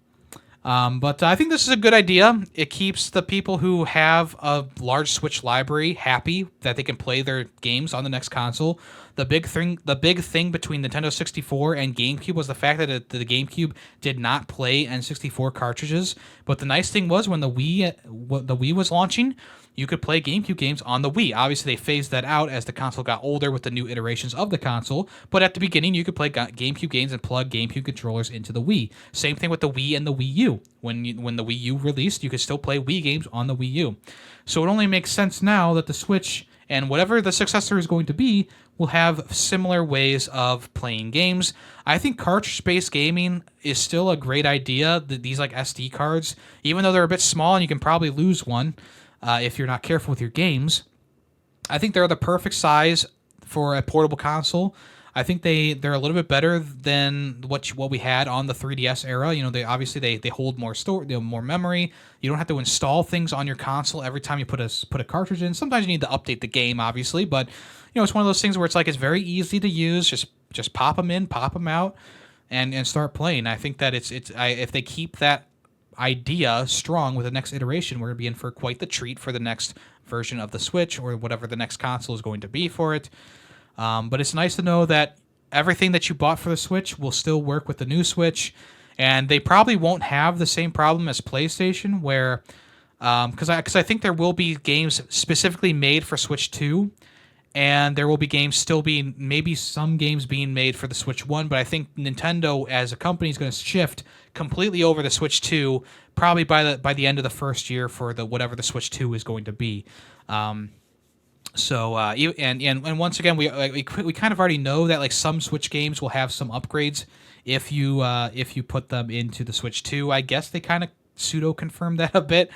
But I think this is a good idea. It keeps the people who have a large Switch library happy that they can play their games on the next console. The big thing between Nintendo 64 and GameCube was the fact that the GameCube did not play N64 cartridges. But the nice thing was when the Wii was launching, you could play GameCube games on the Wii. Obviously, they phased that out as the console got older with the new iterations of the console. But at the beginning, you could play GameCube games and plug GameCube controllers into the Wii. Same thing with the Wii and the Wii U. When the Wii U released, you could still play Wii games on the Wii U. So it only makes sense now that the Switch and whatever the successor is going to be will have similar ways of playing games. I think cartridge-based gaming is still a great idea. These like SD cards, even though they're a bit small and you can probably lose one if you're not careful with your games, I think they're the perfect size for a portable console. I think they're a little bit better than what we had on the 3DS era. They hold more more memory. You don't have to install things on your console every time you put a cartridge in. Sometimes you need to update the game, obviously, but it's one of those things where it's very easy to use. Just pop them in, pop them out, and start playing. I think that if they keep that idea strong with the next iteration, we're going to be in for quite the treat for the next version of the Switch or whatever the next console is going to be for it. But it's nice to know that everything that you bought for the Switch will still work with the new Switch, and they probably won't have the same problem as PlayStation, where because I think there will be games specifically made for Switch 2, and there will be games still being, maybe some games being made for the Switch 1, but I think Nintendo as a company is going to shift completely over the Switch 2 probably by the end of the first year for the whatever the Switch 2 is going to be. And once again, we kind of already know that like some Switch games will have some upgrades if you put them into the Switch 2. I guess they kind of pseudo confirmed that a bit,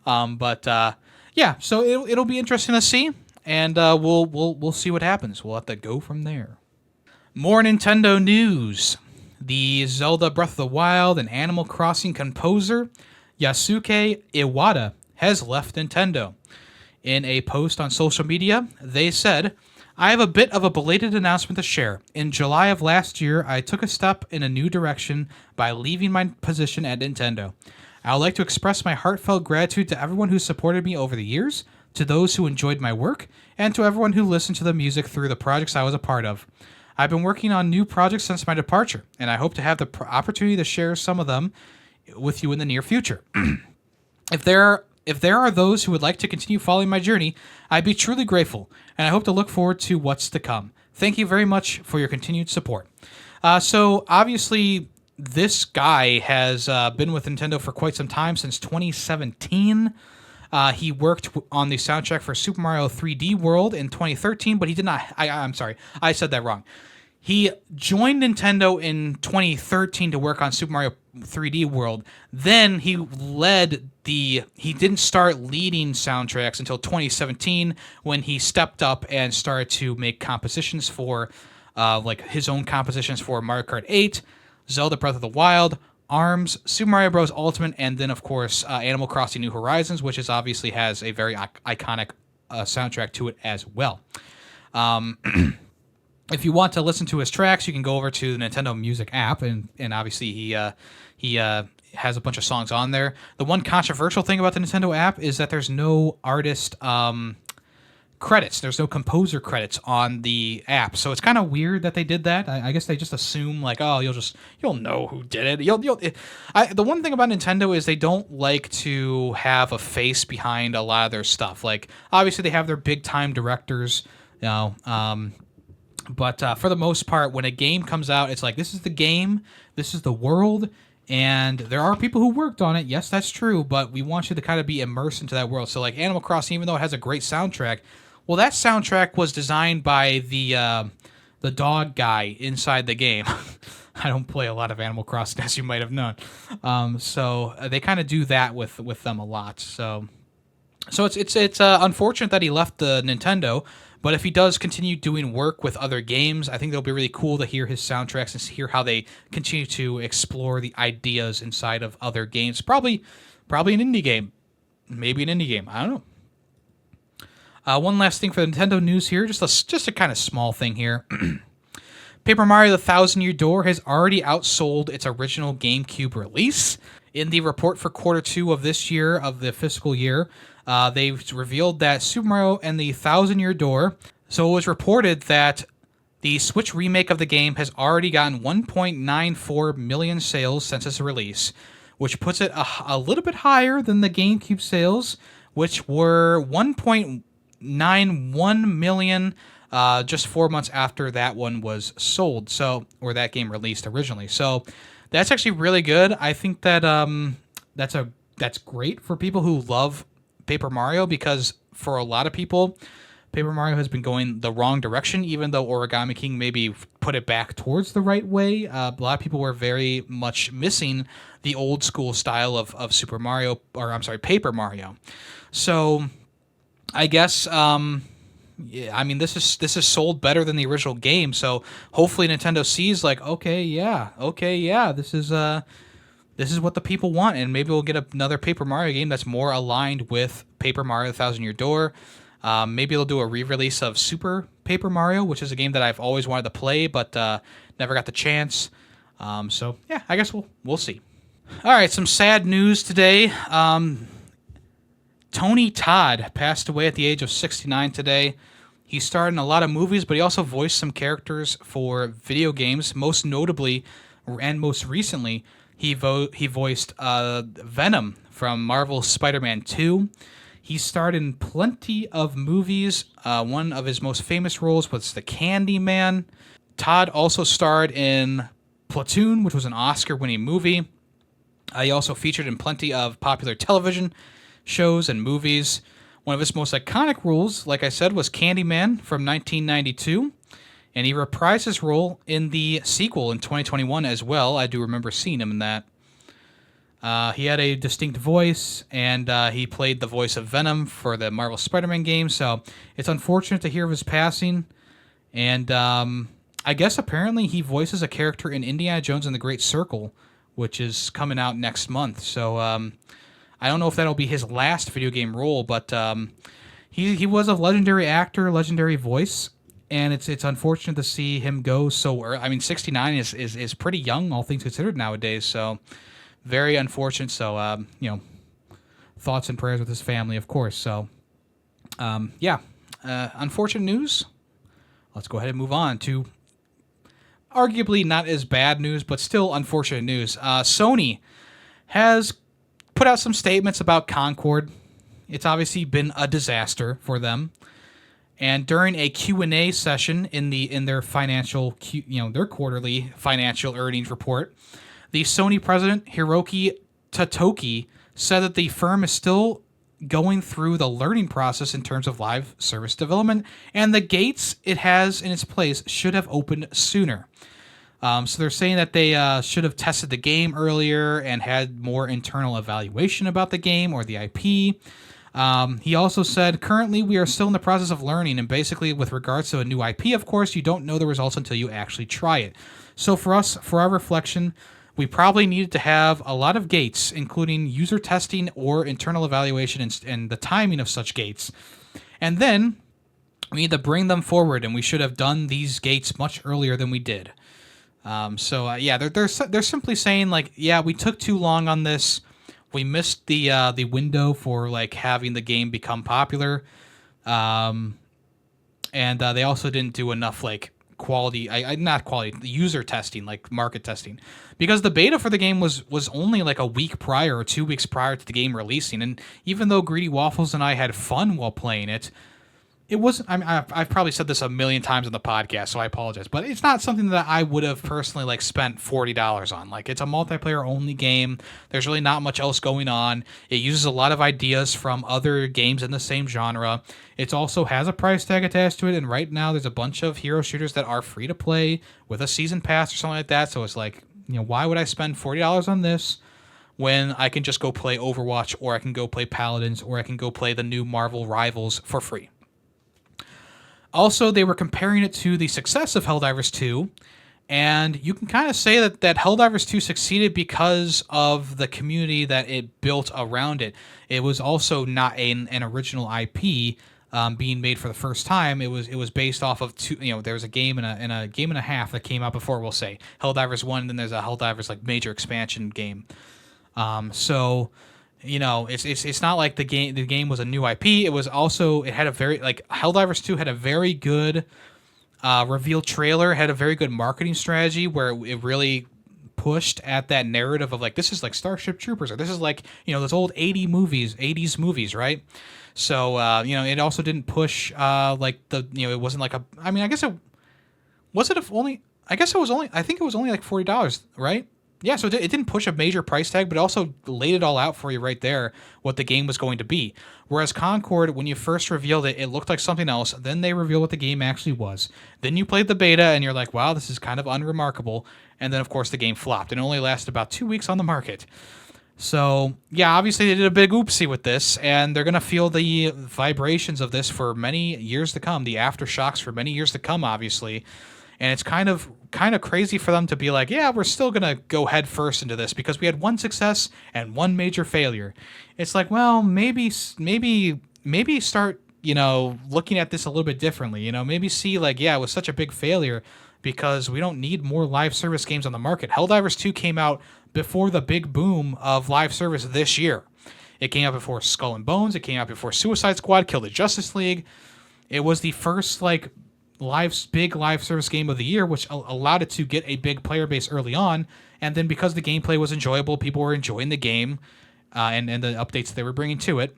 yeah. So it'll be interesting to see, and we'll see what happens. We'll have to go from there. More Nintendo news: the Zelda Breath of the Wild and Animal Crossing composer Yasuaki Iwata has left Nintendo. In a post on social media, they said, "I have a bit of a belated announcement to share. In July of last year, I took a step in a new direction by leaving my position at Nintendo. I would like to express my heartfelt gratitude to everyone who supported me over the years, to those who enjoyed my work, and to everyone who listened to the music through the projects I was a part of. I've been working on new projects since my departure, and I hope to have the opportunity to share some of them with you in the near future. If there are those who would like to continue following my journey, I'd be truly grateful, and I hope to look forward to what's to come. Thank you very much for your continued support." So obviously, this guy has been with Nintendo for quite some time, since 2017. He worked on the soundtrack for Super Mario 3D World in 2013, but he did not. I'm sorry, I said that wrong. He joined Nintendo in 2013 to work on Super Mario 3D World. Then he didn't start leading soundtracks until 2017, when he stepped up and started to make compositions for, like his own compositions for Mario Kart 8, Zelda Breath of the Wild, ARMS, Super Mario Bros. Ultimate, and then of course Animal Crossing New Horizons, which is obviously has a very iconic soundtrack to it as well. If you want to listen to his tracks, you can go over to the Nintendo Music app, and obviously he has a bunch of songs on there. The one controversial thing about the Nintendo app is that there's no artist credits. There's no composer credits on the app, so it's kind of weird that they did that. I guess they just assume like, oh, you'll know who did it. The one thing about Nintendo is they don't like to have a face behind a lot of their stuff. Like obviously they have their big time directors, you know. But for the most part, when a game comes out, it's like, this is the game, this is the world, and there are people who worked on it. Yes, that's true, but we want you to kind of be immersed into that world. So like Animal Crossing, even though it has a great soundtrack, well, that soundtrack was designed by the dog guy inside the game. I don't play a lot of Animal Crossing, as you might have known. So they kind of do that with them a lot. So it's unfortunate that he left the Nintendo. But if he does continue doing work with other games, I think it'll be really cool to hear his soundtracks and hear how they continue to explore the ideas inside of other games. Probably an indie game. Maybe an indie game. I don't know. One last thing for the Nintendo news here. Just a kind of small thing here. Paper Mario The Thousand Year Door has already outsold its original GameCube release. In the report for quarter 2 of this year, of the fiscal year, they've revealed that Super Mario and the Thousand Year Door. So it was reported that the Switch remake of the game has already gotten 1.94 million sales since its release, which puts it a little bit higher than the GameCube sales, which were 1.91 million just 4 months after that one was sold. So, or that game released originally. So that's actually really good. I think that that's great for people who love Paper Mario, because for a lot of people, Paper Mario has been going the wrong direction, even though Origami King maybe put it back towards the right way. A lot of people were very much missing the old school style of Super Mario, or I'm sorry, Paper Mario. So I guess yeah, I mean, this is sold better than the original game. So hopefully Nintendo sees like, okay, yeah, this is what the people want, and maybe we'll get another Paper Mario game that's more aligned with Paper Mario: The Thousand Year Door. Maybe they'll do a re-release of Super Paper Mario, which is a game that I've always wanted to play, but never got the chance. So yeah, I guess we'll see. All right, some sad news today. Tony Todd passed away at the age of 69 today. He starred in a lot of movies, but he also voiced some characters for video games, most notably and most recently He voiced Venom from Marvel's Spider-Man 2. He starred in plenty of movies. One of his most famous roles was the Candyman. Todd also starred in Platoon, which was an Oscar-winning movie. He also featured in plenty of popular television shows and movies. One of his most iconic roles, like I said, was Candyman from 1992. And he reprised his role in the sequel in 2021 as well. I do remember seeing him in that. He had a distinct voice, and he played the voice of Venom for the Marvel Spider-Man game. So it's unfortunate to hear of his passing. And I guess apparently he voices a character in Indiana Jones and the Great Circle, which is coming out next month. So I don't know if that'll be his last video game role, but he was a legendary actor, legendary voice. And it's unfortunate to see him go so early. I mean, 69 is pretty young, all things considered nowadays. So very unfortunate. So thoughts and prayers with his family, of course. So unfortunate news. Let's go ahead and move on to arguably not as bad news, but still unfortunate news. Sony has put out some statements about Concord. It's obviously been a disaster for them. And during a Q&A session in their financial, their quarterly financial earnings report, the Sony president, Hiroki Tatoki, said that the firm is still going through the learning process in terms of live service development, and the gates it has in its place should have opened sooner. So they're saying that they should have tested the game earlier and had more internal evaluation about the game or the IP. He also said, currently we are still in the process of learning, and basically with regards to a new IP, of course, you don't know the results until you actually try it. So for us, for our reflection, we probably needed to have a lot of gates, including user testing or internal evaluation and the timing of such gates. And then we need to bring them forward, and we should have done these gates much earlier than we did. They're simply saying, like, yeah, we took too long on this. We missed the window for like having the game become popular, and they also didn't do enough like user testing, like market testing, because the beta for the game was only like a week prior or 2 weeks prior to the game releasing, and even though Greedy Waffles and I had fun while playing it, it wasn't. I mean, I've probably said this a million times on the podcast, so I apologize, but it's not something that I would have personally like spent $40 on. Like, it's a multiplayer only game. There's really not much else going on. It uses a lot of ideas from other games in the same genre. It also has a price tag attached to it, and right now there's a bunch of hero shooters that are free to play with a season pass or something like that. So it's like, why would I spend $40 on this when I can just go play Overwatch, or I can go play Paladins, or I can go play the new Marvel Rivals for free? Also, they were comparing it to the success of Helldivers 2, and you can kind of say that Helldivers 2 succeeded because of the community that it built around it. It was also not an original IP being made for the first time. It was based off of two. There was a game and a game and a half that came out before. We'll say Helldivers 1, and then there's a Helldivers like major expansion game. It's not like the game was a new IP. It was also, it had a very, like, Helldivers 2 had a very good reveal trailer, had a very good marketing strategy where it really pushed at that narrative of like, this is like Starship Troopers, or this is like, those old 80s movies, right? So, it also didn't push it wasn't like a, I mean, I think it was only like $40, right? Yeah, so it didn't push a major price tag, but it also laid it all out for you right there, what the game was going to be. Whereas Concord, when you first revealed it, it looked like something else. Then they revealed what the game actually was. Then you played the beta, and you're like, wow, this is kind of unremarkable. And then, of course, the game flopped. It only lasted about 2 weeks on the market. So, yeah, obviously they did a big oopsie with this, and they're going to feel the vibrations of this for many years to come, the aftershocks for many years to come, obviously. And it's kind of crazy for them to be like, yeah, we're still going to go head first into this because we had one success and one major failure. It's like, well, maybe start, looking at this a little bit differently. Maybe see like, yeah, it was such a big failure because we don't need more live service games on the market. Helldivers 2 came out before the big boom of live service this year. It came out before Skull and Bones. It came out before Suicide Squad, Kill the Justice League. It was the first, like, big live service game of the year, which allowed it to get a big player base early on. And then because the gameplay was enjoyable, people were enjoying the game, and the updates they were bringing to it.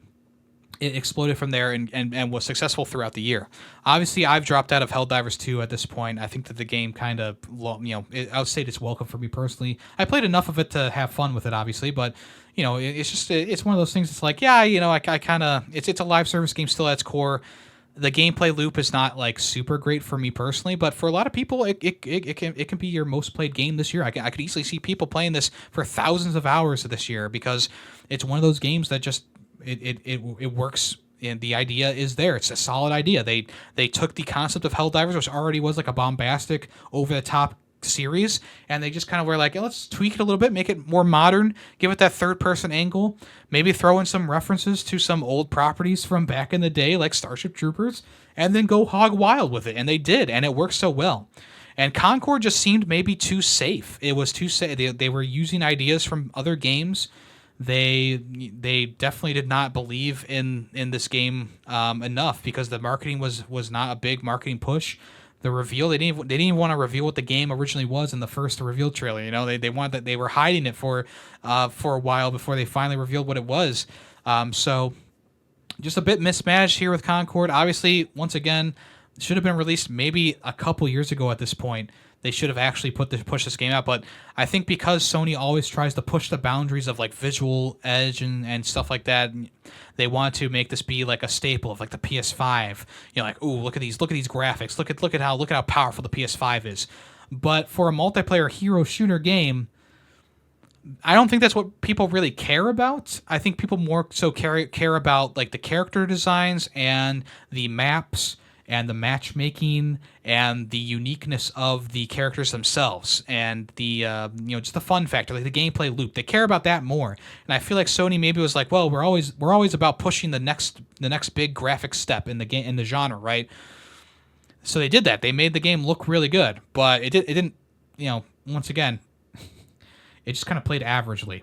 It exploded from there and was successful throughout the year. Obviously, I've dropped out of Helldivers 2 at this point. I think that the game kind of, outstayed its welcome for me personally. I played enough of it to have fun with it, obviously, but, it's one of those things. It's like, I kind of, it's a live service game still at its core. The gameplay loop is not like super great for me personally, but for a lot of people, it can be your most played game this year. I could easily see people playing this for thousands of hours this year because it's one of those games that just it works, and the idea is there. It's a solid idea. They took the concept of Helldivers, which already was like a bombastic, over the top series, and they just kind of were like, let's tweak it a little bit, make it more modern, give it that third person angle, maybe throw in some references to some old properties from back in the day like Starship Troopers, and then go hog wild with it. And they did, and it worked so well. And Concord just seemed maybe too safe. It was too safe. They were using ideas from other games. They definitely did not believe in this game enough, because the marketing was not a big marketing push. The reveal, they didn't even want to reveal what the game originally was in the first reveal trailer. They wanted that, they were hiding it for a while before they finally revealed what it was. So just a bit mismatched here with Concord. Obviously, once again, it should have been released maybe a couple years ago at this point. They should have actually pushed this game out, but I think because Sony always tries to push the boundaries of like visual edge and stuff like that, they want to make this be like a staple of like the PS5. Like, ooh, look at these graphics. Look at how powerful the PS5 is. But for a multiplayer hero shooter game, I don't think that's what people really care about. I think people more so care about like the character designs and the maps and the matchmaking and the uniqueness of the characters themselves, and the just the fun factor, like the gameplay loop. They care about that more. And I feel like Sony maybe was like, well, we're always about pushing the next big graphic step in the game, in the genre, right? So they did that. They made the game look really good, but it didn't. Once again, it just kind of played averagely.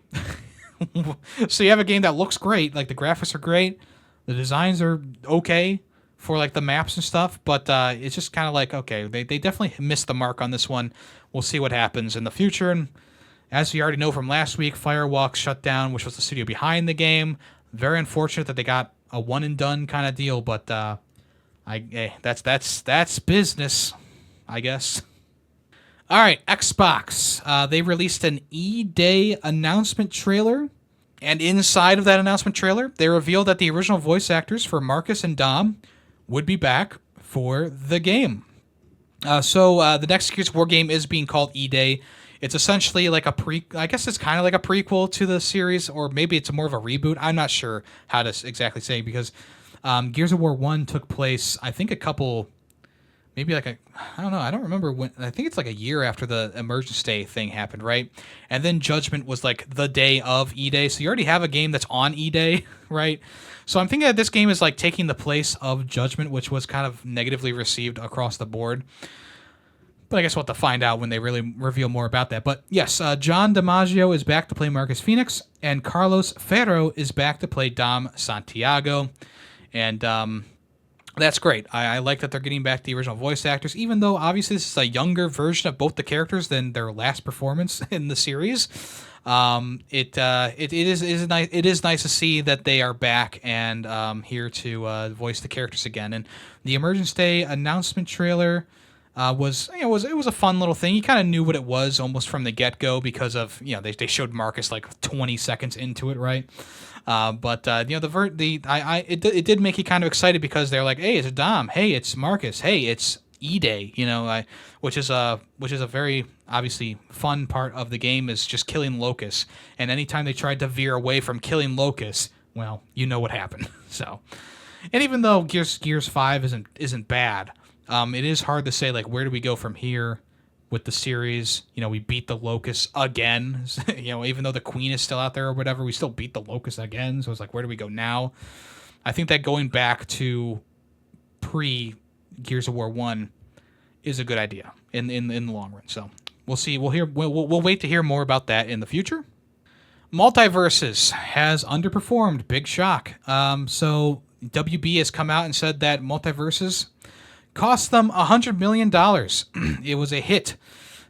So you have a game that looks great, like the graphics are great, the designs are okay for like the maps and stuff, but it's just kind of like, okay, they definitely missed the mark on this one. We'll see what happens in the future. And as we already know from last week, Firewalk shut down, which was the studio behind the game. Very unfortunate that they got a one and done kind of deal, but that's business, I guess. All right, Xbox. They released an E-Day announcement trailer. And inside of that announcement trailer, they revealed that the original voice actors for Marcus and Dom would be back for the game. So the next Gears of War game is being called E-Day. It's essentially like I guess it's kind of like a prequel to the series, or maybe it's more of a reboot. I'm not sure how to exactly say, because Gears of War 1 took place, I think, I don't know. I don't remember when. I think it's like a year after the Emergence Day thing happened, right? And then Judgment was like the day of E-Day. So you already have a game that's on E-Day, right? So I'm thinking that this game is like taking the place of Judgment, which was kind of negatively received across the board. But I guess we'll have to find out when they really reveal more about that. But yes, John DiMaggio is back to play Marcus Phoenix, and Carlos Ferro is back to play Dom Santiago. And that's great. I like that they're getting back the original voice actors, even though obviously this is a younger version of both the characters than their last performance in the series. It is nice to see that they are back and here to voice the characters again. And the Emergence Day announcement trailer was a fun little thing. You kind of knew what it was almost from the get go, because of they showed Marcus like 20 seconds into it, right? It did make you kind of excited, because they're like, hey, it's Dom, hey, it's Marcus, hey, it's E-Day, which is a very obviously fun part of the game, is just killing locusts. And anytime they tried to veer away from killing locusts, well, you know what happened. So, and even though Gears 5 isn't bad, it is hard to say like, where do we go from here with the series. We beat the Locust again. Even though the Queen is still out there or whatever, we still beat the Locust again. So it's like, where do we go now? I think that going back to pre Gears of War 1 is a good idea in the long run. So we'll see. We'll wait to hear more about that in the future. Multiversus has underperformed. Big shock. So WB has come out and said that Multiversus Cost them $100 million. It was a hit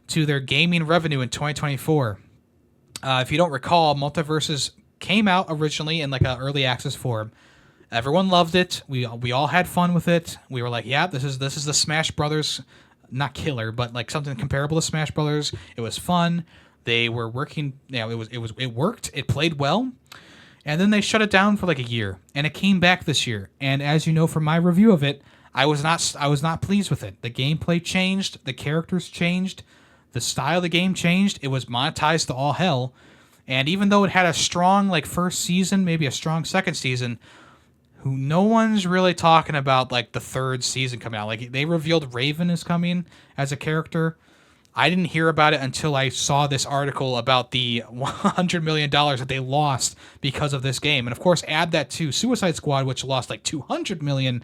to their gaming revenue in 2024. If you don't recall, Multiversus came out originally in like an early access form. Everyone loved it. We all had fun with it. We were like, yeah, this is the Smash Brothers, not killer, but like something comparable to Smash Brothers. It was fun. They were working. It worked. It played well. And then they shut it down for like a year, and it came back this year. And as you know from my review of it, I was not pleased with it. The gameplay changed, the characters changed, the style of the game changed. It was monetized to all hell. And even though it had a strong like first season, maybe a strong second season, no one's really talking about like the third season coming out. Like they revealed Raven is coming as a character. I didn't hear about it until I saw this article about the $100 million that they lost because of this game. And of course, add that to Suicide Squad, which lost like $200 million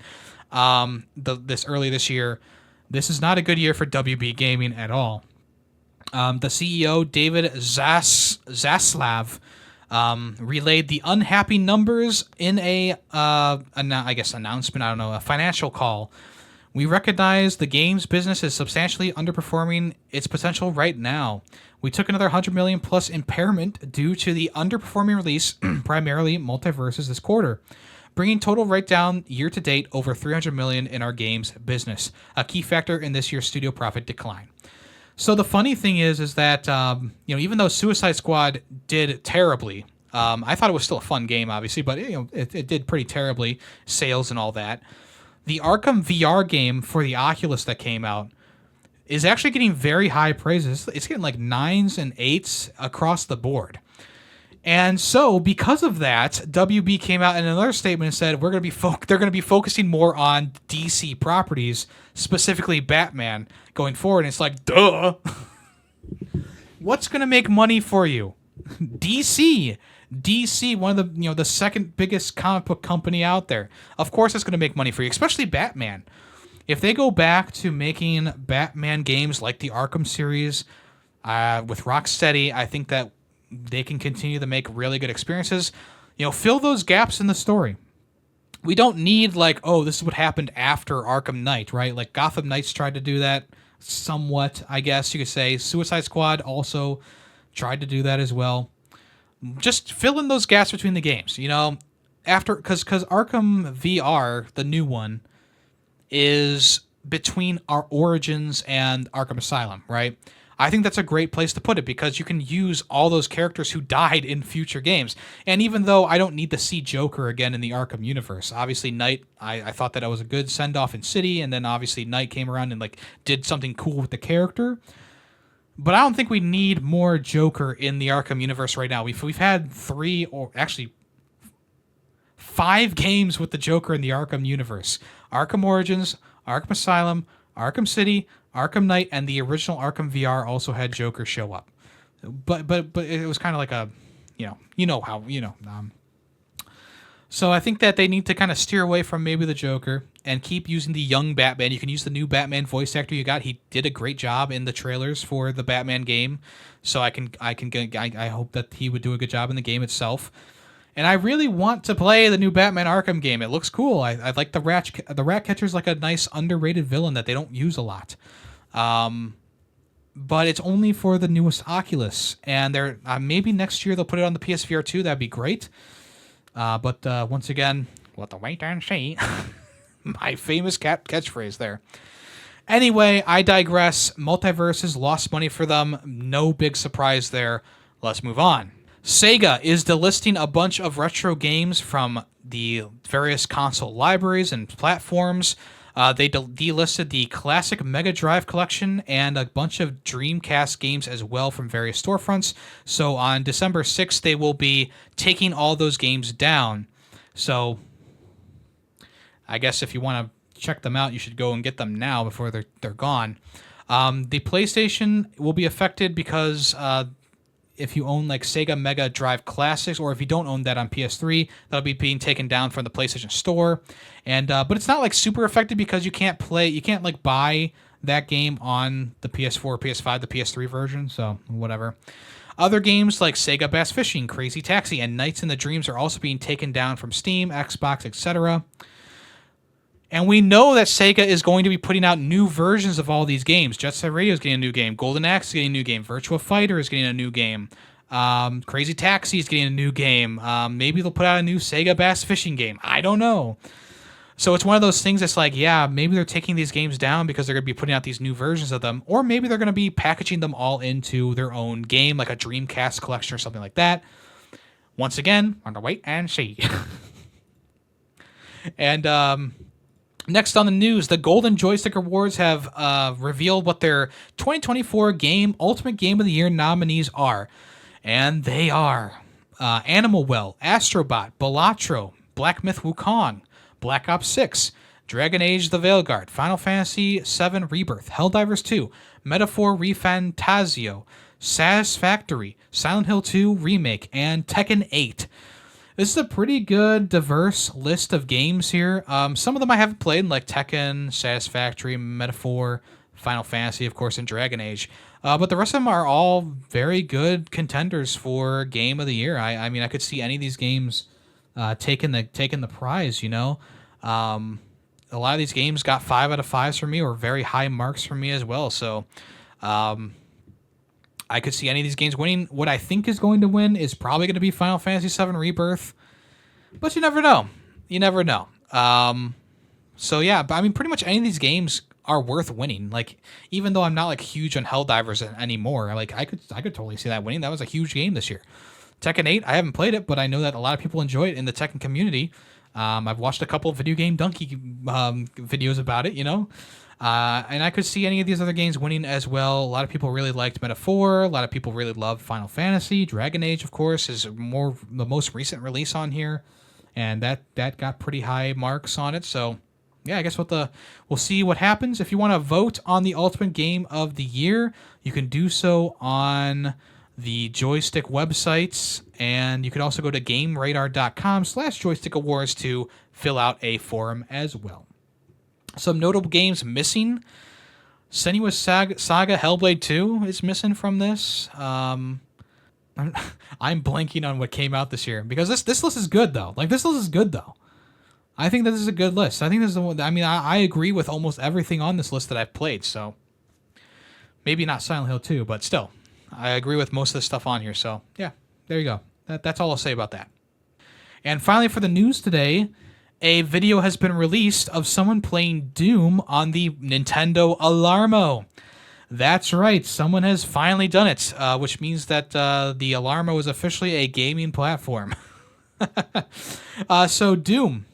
this year. This is not a good year for WB Gaming at all. The CEO, David Zaslav, relayed the unhappy numbers in a announcement. I don't know, a financial call. We recognize the games business is substantially underperforming its potential right now. We took another $100 million plus impairment due to the underperforming release, primarily Multiversus this quarter, bringing total write-down year-to-date over $300 million in our games business, a key factor in this year's studio profit decline. So the funny thing is that even though Suicide Squad did terribly, I thought it was still a fun game, obviously, but it did pretty terribly, sales and all that. The Arkham VR game for the Oculus that came out is actually getting very high praises. It's getting like 9s and 8s across the board. And so, because of that, WB came out in another statement and said they're going to be focusing more on DC properties, specifically Batman, going forward. And it's like, duh. What's going to make money for you? DC, one of the second biggest comic book company out there. Of course, it's going to make money for you, especially Batman. If they go back to making Batman games like the Arkham series with Rocksteady, I think that they can continue to make really good experiences. Fill those gaps in the story. We don't need like, oh, this is what happened after Arkham Knight, right? Like Gotham Knights tried to do that somewhat, I guess you could say. Suicide Squad also tried to do that as well. Just fill in those gaps between the games, after because Arkham VR, the new one, is between our Origins and Arkham Asylum, right? I think that's a great place to put it because you can use all those characters who died in future games. And even though I don't need to see Joker again in the Arkham universe, obviously Knight, I thought that it was a good send-off in City, and then obviously Knight came around and like did something cool with the character. But I don't think we need more Joker in the Arkham universe right now. We've had 3 or actually 5 games with the Joker in the Arkham universe. Arkham Origins, Arkham Asylum, Arkham City, Arkham Knight, and the original Arkham VR also had Joker show up. But it was kind of like a, So I think that they need to kind of steer away from maybe the Joker and keep using the young Batman. You can use the new Batman voice actor you got. He did a great job in the trailers for the Batman game. So I hope that he would do a good job in the game itself. And I really want to play the new Batman Arkham game. It looks cool. I like the Ratcatcher's like a nice underrated villain that they don't use a lot. But it's only for the newest Oculus. And they're maybe next year they'll put it on the PSVR 2. That'd be great. But once again, we'll have to wait and see. My famous catchphrase there. Anyway, I digress. Multiversus lost money for them. No big surprise there. Let's move on. SEGA is delisting a bunch of retro games from the various console libraries and platforms. They delisted the classic Mega Drive collection and a bunch of Dreamcast games as well from various storefronts. So on December 6th, they will be taking all those games down. So I guess if you want to check them out, you should go and get them now before they're gone. The PlayStation will be affected because if you own like Sega Mega Drive Classics, or if you don't own that on PS3, that'll be being taken down from the PlayStation Store. And but it's not like super affected because you can't like buy that game on the PS4, PS5, the PS3 version. So whatever. Other games like Sega Bass Fishing, Crazy Taxi, and Nights in the Dreams are also being taken down from Steam, Xbox, etc. And we know that Sega is going to be putting out new versions of all these games. Jet Set Radio is getting a new game. Golden Axe is getting a new game. Virtua Fighter is getting a new game. Crazy Taxi is getting a new game. Maybe they'll put out a new Sega Bass Fishing game. I don't know. So it's one of those things that's like, yeah, maybe they're taking these games down because they're going to be putting out these new versions of them. Or maybe they're going to be packaging them all into their own game, like a Dreamcast collection or something like that. Once again, on the wait and see. And next on the news, the Golden Joystick Awards have revealed what their 2024 Ultimate Game of the Year nominees are. And they are Animal Well, Astrobot, Balatro, Black Myth Wukong, Black Ops 6, Dragon Age The Veilguard, Final Fantasy VII Rebirth, Helldivers 2, Metaphor Refantasio, Satisfactory, Silent Hill 2 Remake, and Tekken 8. This is a pretty good, diverse list of games here. Some of them I haven't played, like Tekken, Satisfactory, Metaphor, Final Fantasy, of course, and Dragon Age. But the rest of them are all very good contenders for Game of the Year. I mean, I could see any of these games taking the prize, you know. A lot of these games got 5 out of 5s for me, or very high marks for me as well. So I could see any of these games winning. What I think is going to win is probably going to be Final Fantasy VII Rebirth. But you never know. You never know. So yeah, but I mean, pretty much any of these games are worth winning. Like, even though I'm not like huge on Helldivers anymore, like I could totally see that winning. That was a huge game this year. Tekken 8, I haven't played it, but I know that a lot of people enjoy it in the Tekken community. I've watched a couple of Video Game Donkey videos about it, you know. And I could see any of these other games winning as well. A lot of people really liked Metaphor. A lot of people really loved Final Fantasy. Dragon Age, of course, is the most recent release on here, and that got pretty high marks on it. So yeah, I guess we'll see what happens. If you want to vote on the Ultimate Game of the Year, you can do so on the Joystick websites, and you could also go to GameRadar.com/Joystick Awards to fill out a forum as well. Some notable games missing. Senua's Saga Hellblade 2 is missing from this. I'm blanking on what came out this year, because this list is good though. Like, this list is good though. I think that this is a good list. I think this is the one. I mean, I agree with almost everything on this list that I've played. So maybe not Silent Hill 2, but still, I agree with most of the stuff on here. So yeah, there you go. That's all I'll say about that. And finally, for the news today, a video has been released of someone playing Doom on the Nintendo Alarmo. That's right, someone has finally done it, which means that the Alarmo is officially a gaming platform. So Doom.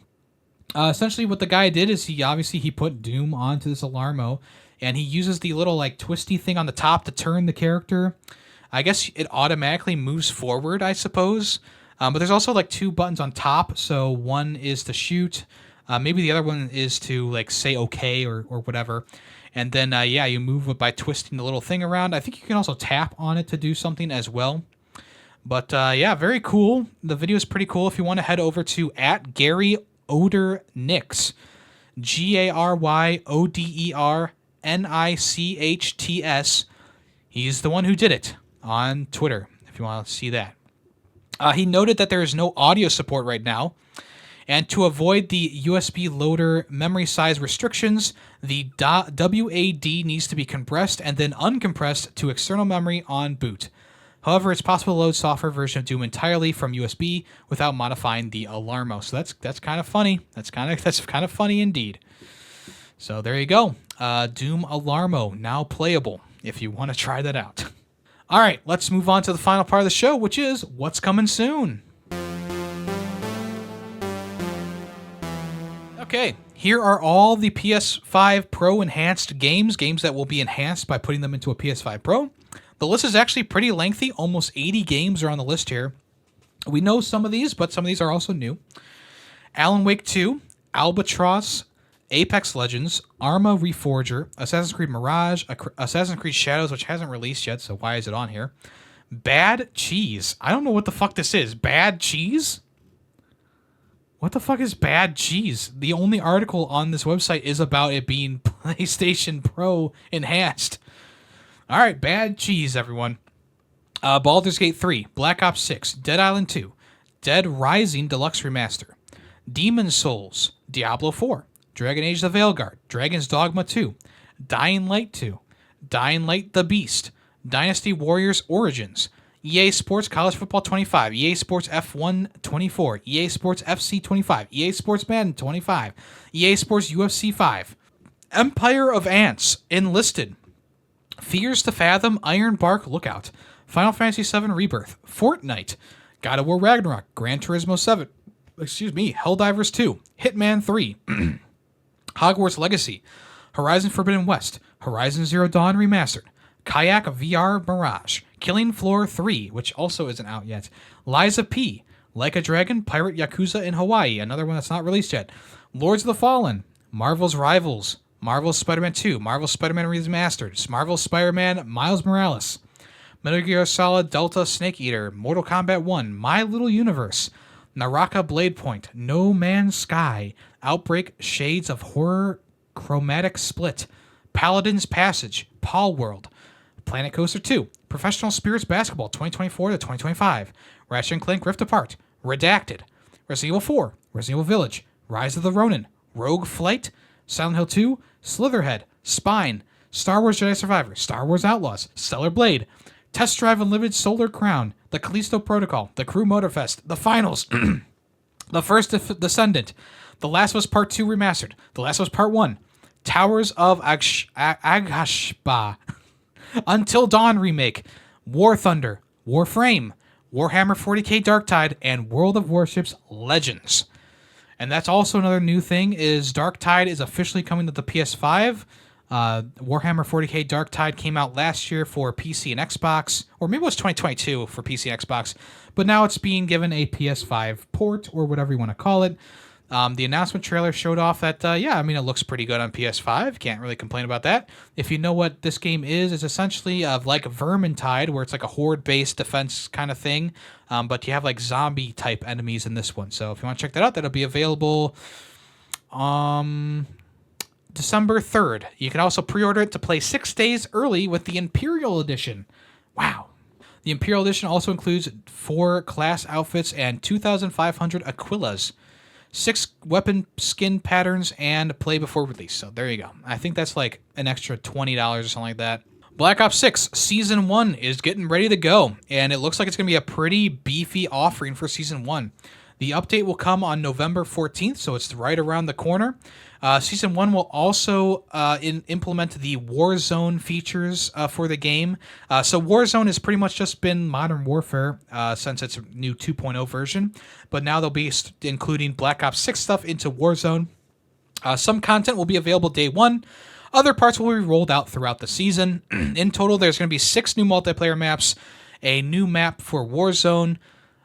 Essentially what the guy did is he put Doom onto this Alarmo, and he uses the little like twisty thing on the top to turn the character. I guess it automatically moves forward, I suppose. But there's also like 2 buttons on top. So one is to shoot. Maybe the other one is to like say okay or whatever. And then, you move by twisting the little thing around. I think you can also tap on it to do something as well. But very cool. The video is pretty cool. If you want to head over to @GaryOderNichs, GaryOderNichs. He's the one who did it on Twitter, if you want to see that. He noted that there is no audio support right now, and to avoid the USB loader memory size restrictions, the WAD needs to be compressed and then uncompressed to external memory on boot. However, it's possible to load software version of Doom entirely from USB without modifying the Alarmo. So that's kind of funny. That's kind of funny indeed. So there you go. Doom Alarmo now playable if you want to try that out. All right, let's move on to the final part of the show, which is what's coming soon. Okay, here are all the PS5 Pro enhanced games that will be enhanced by putting them into a PS5 Pro. The list is actually pretty lengthy. Almost 80 games are on the list here. We know some of these, but some of these are also new. Alan Wake 2, Albatross, Apex Legends, Arma Reforger, Assassin's Creed Mirage, Assassin's Creed Shadows, which hasn't released yet, so why is it on here? Bad Cheese. I don't know what the fuck this is. Bad Cheese? What the fuck is Bad Cheese? The only article on this website is about it being PlayStation Pro enhanced. All right, Bad Cheese, everyone. Baldur's Gate 3, Black Ops 6, Dead Island 2, Dead Rising Deluxe Remaster, Demon's Souls, Diablo 4, Dragon Age the Veilguard, Dragon's Dogma 2, Dying Light 2, Dying Light the Beast, Dynasty Warriors Origins, EA Sports College Football 25, EA Sports F1 24, EA Sports FC 25, EA Sports Madden 25, EA Sports UFC 5, Empire of Ants, Enlisted, Fears to Fathom, Iron Bark Lookout, Final Fantasy VII Rebirth, Fortnite, God of War Ragnarok, Gran Turismo 7, Helldivers 2, Hitman 3, Hogwarts Legacy, Horizon Forbidden West, Horizon Zero Dawn Remastered, Kayak VR Mirage, Killing Floor 3, which also isn't out yet, Liza P, Like a Dragon, Pirate Yakuza in Hawaii, another one that's not released yet, Lords of the Fallen, Marvel's Rivals, Marvel's Spider-Man 2, Marvel's Spider-Man Remastered, Marvel's Spider-Man Miles Morales, Metal Gear Solid Delta Snake Eater, Mortal Kombat 1, My Little Universe, Naraka Blade Point, No Man's Sky, Outbreak Shades of Horror Chromatic Split, Paladin's Passage, Palworld, Planet Coaster 2, Professional Spirits Basketball 2024 to 2025, Ratchet & Clank Rift Apart, Redacted, Resident Evil 4, Resident Evil Village, Rise of the Ronin, Rogue Flight, Silent Hill 2, Slitherhead, Spine, Star Wars Jedi Survivor, Star Wars Outlaws, Stellar Blade, Test Drive Unlimited Solar Crown, The Callisto Protocol, The Crew Motorfest, The Finals, The First Descendant, The Last of Us Part 2 Remastered, The Last of Us Part 1, Towers of Agashba, Until Dawn Remake, War Thunder, Warframe, Warhammer 40k Darktide, and World of Warships Legends. And that's also another new thing, is Darktide is officially coming to the PS5. Warhammer 40k Darktide came out last year for PC and Xbox, or maybe it was 2022 for PC and Xbox, but now it's being given a PS5 port, or whatever you want to call it. The announcement trailer showed off that, it looks pretty good on PS5. Can't really complain about that. If you know what this game is, it's essentially like Vermintide, where it's like a horde-based defense kind of thing, but you have like zombie-type enemies in this one. So if you want to check that out, that'll be available December 3rd. You can also pre-order it to play 6 days early with the Imperial Edition. Wow. The Imperial Edition also includes 4 class outfits and 2,500 Aquillas, 6 weapon skin patterns, and play before release. So there you go. I think that's like an extra $20 or something like that. Black Ops 6 Season 1 is getting ready to go, and it looks like it's going to be a pretty beefy offering for Season 1. The update will come on November 14th, so it's right around the corner. Season 1 will also implement the Warzone features for the game. So Warzone has pretty much just been Modern Warfare since its new 2.0 version, but now they'll be including Black Ops 6 stuff into Warzone. Some content will be available day 1. Other parts will be rolled out throughout the season. In total, there's going to be 6 new multiplayer maps, a new map for Warzone,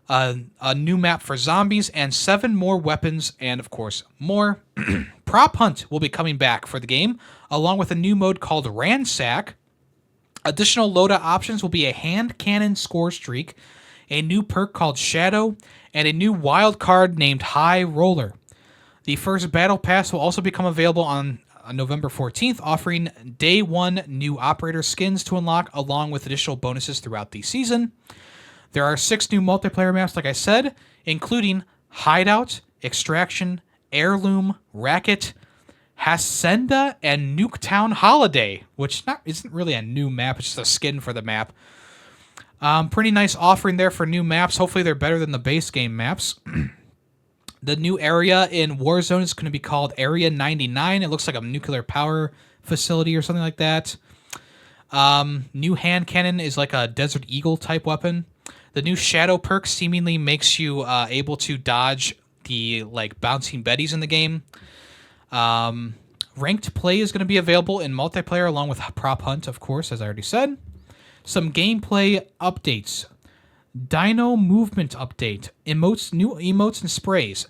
a new map for zombies, and 7 more weapons, and of course, more. Prop Hunt will be coming back for the game, along with a new mode called Ransack. Additional loadout options will be a hand cannon score streak, a new perk called Shadow, and a new wild card named High Roller. The first Battle Pass will also become available on November 14th, offering Day 1 new operator skins to unlock, along with additional bonuses throughout the season. There are 6 new multiplayer maps, like I said, including Hideout, Extraction, Heirloom, Racket, Hacienda, and Nuketown Holiday, which isn't really a new map, it's just a skin for the map. Pretty nice offering there for new maps. Hopefully they're better than the base game maps. The new area in Warzone is going to be called Area 99. It looks like a nuclear power facility or something like that. New hand cannon is like a Desert Eagle type weapon. The new Shadow perk seemingly makes you able to dodge the bouncing betties in the game. Ranked play is going to be available in multiplayer along with Prop Hunt, of course, as I already said. Some gameplay updates. Dino movement update. New emotes and sprays.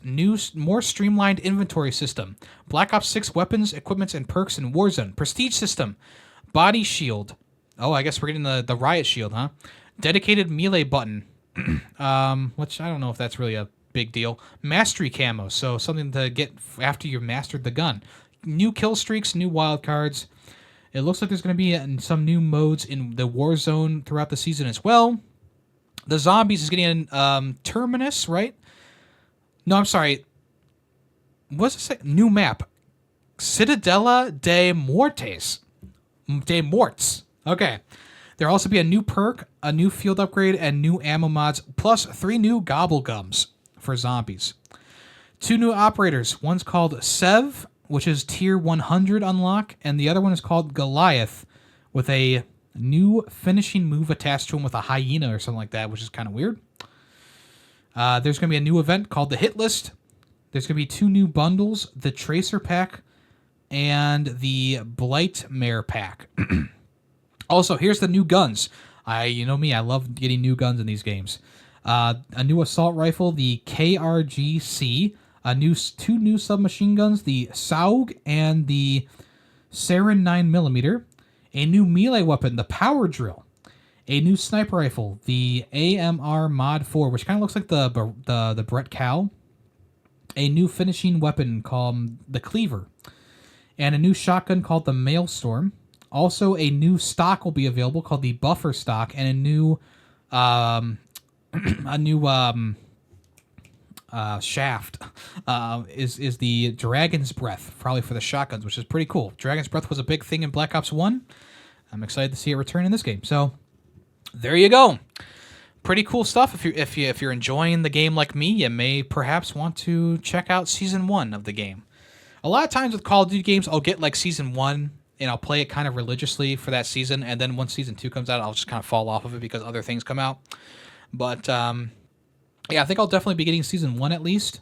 More streamlined inventory system. Black Ops 6 weapons, equipments, and perks in Warzone. Prestige system. Body shield. Oh, I guess we're getting the riot shield, huh? Dedicated melee button. Which I don't know if that's really a big deal. Mastery camo, so something to get after you've mastered the gun. New kill streaks, new wild cards. It looks like there's going to be some new modes in the Warzone throughout the season as well. The zombies is getting Terminus, right? No, I'm sorry. What's it say? New map. Citadella de Mortes. De Morts. Okay. There'll also be a new perk, a new field upgrade, and new ammo mods, plus 3 new gobble gums for zombies. 2 new operators. One's called Sev, which is tier 100 unlock, and the other one is called Goliath, with a new finishing move attached to him with a hyena or something like that, which is kind of weird. There's going to be a new event called the Hit List. There's going to be 2 new bundles, the Tracer Pack and the Blightmare Pack. Also, here's the new guns. You know me, I love getting new guns in these games. A new assault rifle, the KRGC. 2 new submachine guns, the Saug and the Sarin 9mm. A new melee weapon, the Power Drill. A new sniper rifle, the AMR Mod 4, which kind of looks like the Brett Cow. A new finishing weapon called the Cleaver. And a new shotgun called the Maelstrom. Also, a new stock will be available called the Buffer Stock, and a new shaft is the Dragon's Breath, probably for the shotguns, which is pretty cool. Dragon's Breath was a big thing in Black Ops 1. I'm excited to see it return in this game. So there you go. Pretty cool stuff. If you're enjoying the game like me, you may perhaps want to check out Season 1 of the game. A lot of times with Call of Duty games, I'll get like Season 1, and I'll play it kind of religiously for that season, and then once Season 2 comes out, I'll just kind of fall off of it because other things come out. But yeah, I think I'll definitely be getting Season 1 at least,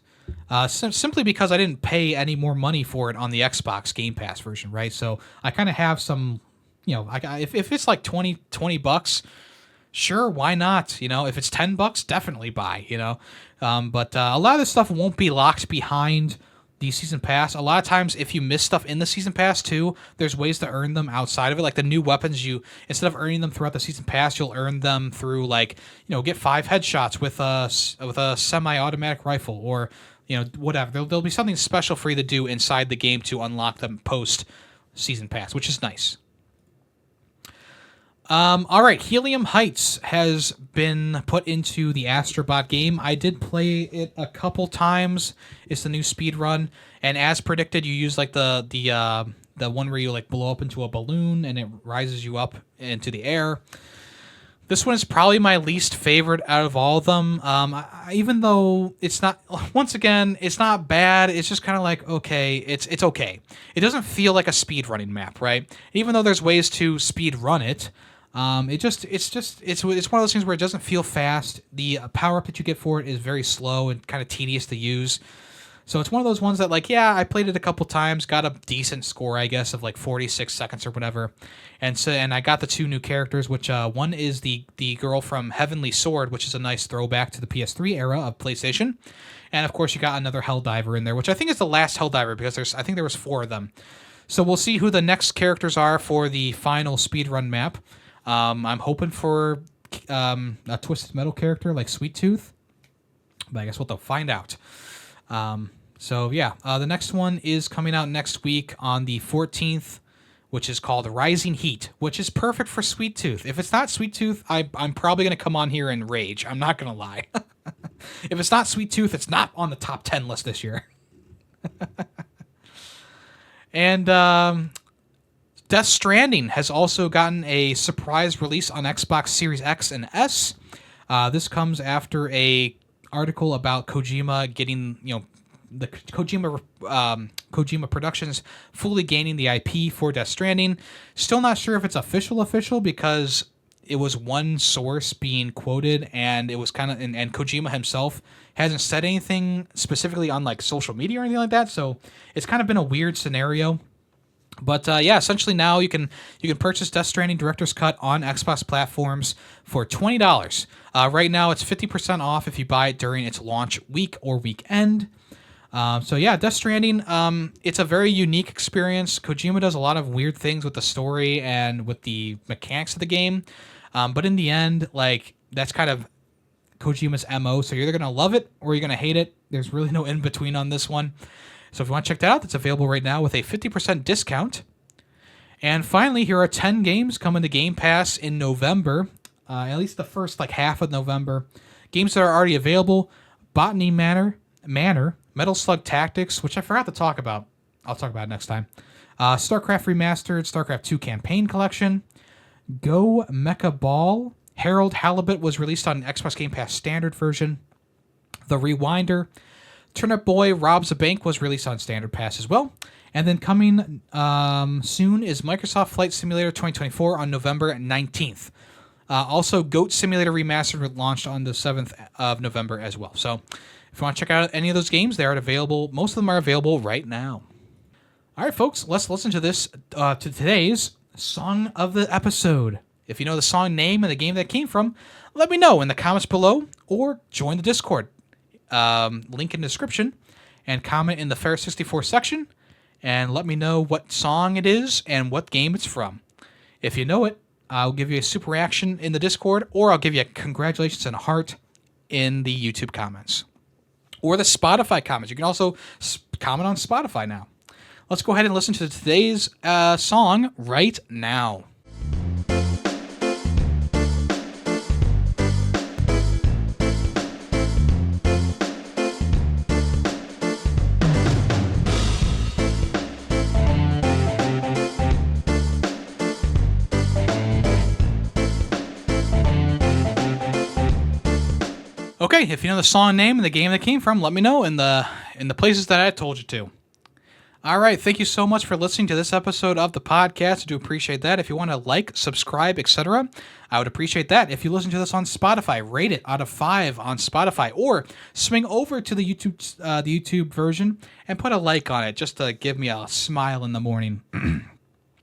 simply because I didn't pay any more money for it on the Xbox Game Pass version, right? So I kind of have some, if it's like $20, sure, why not? If it's $10, definitely buy, But a lot of this stuff won't be locked behind the Season Pass. A lot of times, if you miss stuff in the Season Pass too, there's ways to earn them outside of it. Like the new weapons, instead of earning them throughout the Season Pass, you'll earn them through get 5 headshots with a semi-automatic rifle, or whatever. There'll be something special for you to do inside the game to unlock them post Season Pass, which is nice. All right, Helium Heights has been put into the Astrobot game. I did play it a couple times. It's the new speed run, and as predicted, you use like the one where you like blow up into a balloon and it rises you up into the air. This one is probably my least favorite out of all of them. Even though it's not, once again, it's not bad. It's just kind of like, okay, it's okay. It doesn't feel like a speed running map, right? Even though there's ways to speed run it. It's one of those things where it doesn't feel fast. The power up that you get for it is very slow and kind of tedious to use. So it's one of those ones that, I played it a couple times, got a decent score, I guess, of 46 seconds or whatever. And I got the 2 new characters, which one is the girl from Heavenly Sword, which is a nice throwback to the PS3 era of PlayStation. And of course, you got another Helldiver in there, which I think is the last Helldiver because I think there was 4 of them. So we'll see who the next characters are for the final speedrun map. I'm hoping for a Twisted Metal character like Sweet Tooth, but I guess we'll find out. So yeah, the next one is coming out next week on the 14th, which is called Rising Heat, which is perfect for Sweet Tooth. If it's not Sweet Tooth, I'm probably going to come on here and rage. I'm not going to lie. If it's not Sweet Tooth, it's not on the top 10 list this year. And Death Stranding has also gotten a surprise release on Xbox Series X and S. This comes after a article about Kojima getting, the Kojima Productions fully gaining the IP for Death Stranding. Still not sure if it's official because it was one source being quoted, and it was kind of, and Kojima himself hasn't said anything specifically on social media or anything like that. So it's kind of been a weird scenario. But yeah, essentially now you can purchase Death Stranding Director's Cut on Xbox platforms for $20. Right now it's 50% off if you buy it during its launch week or weekend. So yeah, Death Stranding, it's a very unique experience. Kojima does a lot of weird things with the story and with the mechanics of the game. But in the end, that's kind of Kojima's MO. So you're either going to love it or you're going to hate it. There's really no in between on this one. So if you want to check that out, it's available right now with a 50% discount. And finally, here are 10 games coming to Game Pass in November, at least the first half of November. Games that are already available: Botany Manor, Metal Slug Tactics, which I forgot to talk about I'll talk about it next time. StarCraft Remastered, StarCraft 2 Campaign Collection, Go Mecha Ball, Harold Halibut was released on Xbox Game Pass Standard version, The Rewinder, Turnip Boy Robs a Bank was released on Standard Pass as well. And then coming soon is Microsoft Flight Simulator 2024 on November 19th. Also, Goat Simulator Remastered launched on the 7th of November as well. So if you want to check out any of those games, they are available. Most of them are available right now. All right, folks, let's listen to this, to today's Song of the Episode. If you know the song name and the game that it came from, let me know in the comments below or join the Discord. Link in the description, and comment in the Fair 64 section and let me know what song it is and what game it's from. If you know it, I'll give you a super reaction in the Discord, or I'll give you a congratulations and a heart in the YouTube comments. Or the Spotify comments. You can also comment on Spotify now. Let's go ahead and listen to today's song right now. Okay, if you know the song name and the game that came from, let me know in the places that I told you to. All right, thank you so much for listening to this episode of the podcast. I do appreciate that. If you want to like, subscribe, etc., I would appreciate that. If you listen to this on Spotify, rate it out of 5 on Spotify, or swing over to the YouTube version and put a like on it just to give me a smile in the morning.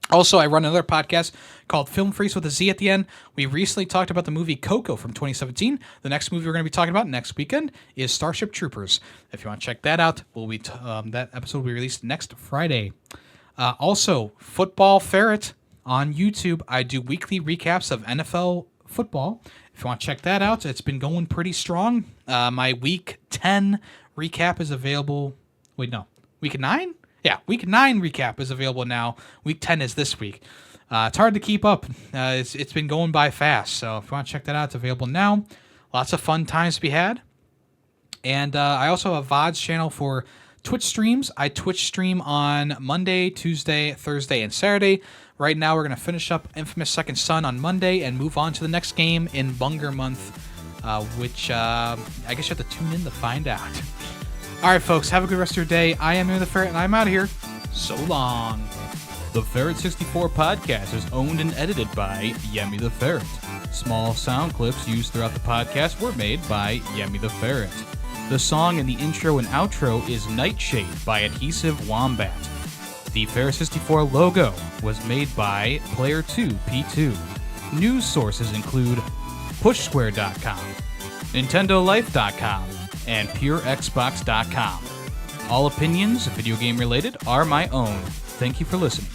Also, I run another podcast called Film Freaks with a Z at the end. We recently talked about the movie Coco from 2017. The next movie we're going to be talking about next weekend is Starship Troopers. If you want to check that out, that episode will be released next Friday. Also, Football Ferret on YouTube. I do weekly recaps of NFL football. If you want to check that out, it's been going pretty strong. My Week 10 recap is available. Wait, no. Week 9? Yeah, Week 9 recap is available now. Week 10 is this week. It's hard to keep up. It's been going by fast. So if you want to check that out, it's available now. Lots of fun times to be had. And I also have a VODs channel for Twitch streams. I Twitch stream on Monday, Tuesday, Thursday, and Saturday. Right now, we're going to finish up Infamous Second Son on Monday and move on to the next game in Bunger Month, which I guess you have to tune in to find out. All right, folks, have a good rest of your day. I am Yemmy the Ferret, and I'm out of here. So long. The Ferret 64 podcast is owned and edited by Yemmy the Ferret. Small sound clips used throughout the podcast were made by Yemmy the Ferret. The song in the intro and outro is Nightshade by Adhesive Wombat. The Ferret 64 logo was made by Player2P2. News sources include PushSquare.com, NintendoLife.com, and PureXbox.com. All opinions, video game related, are my own. Thank you for listening.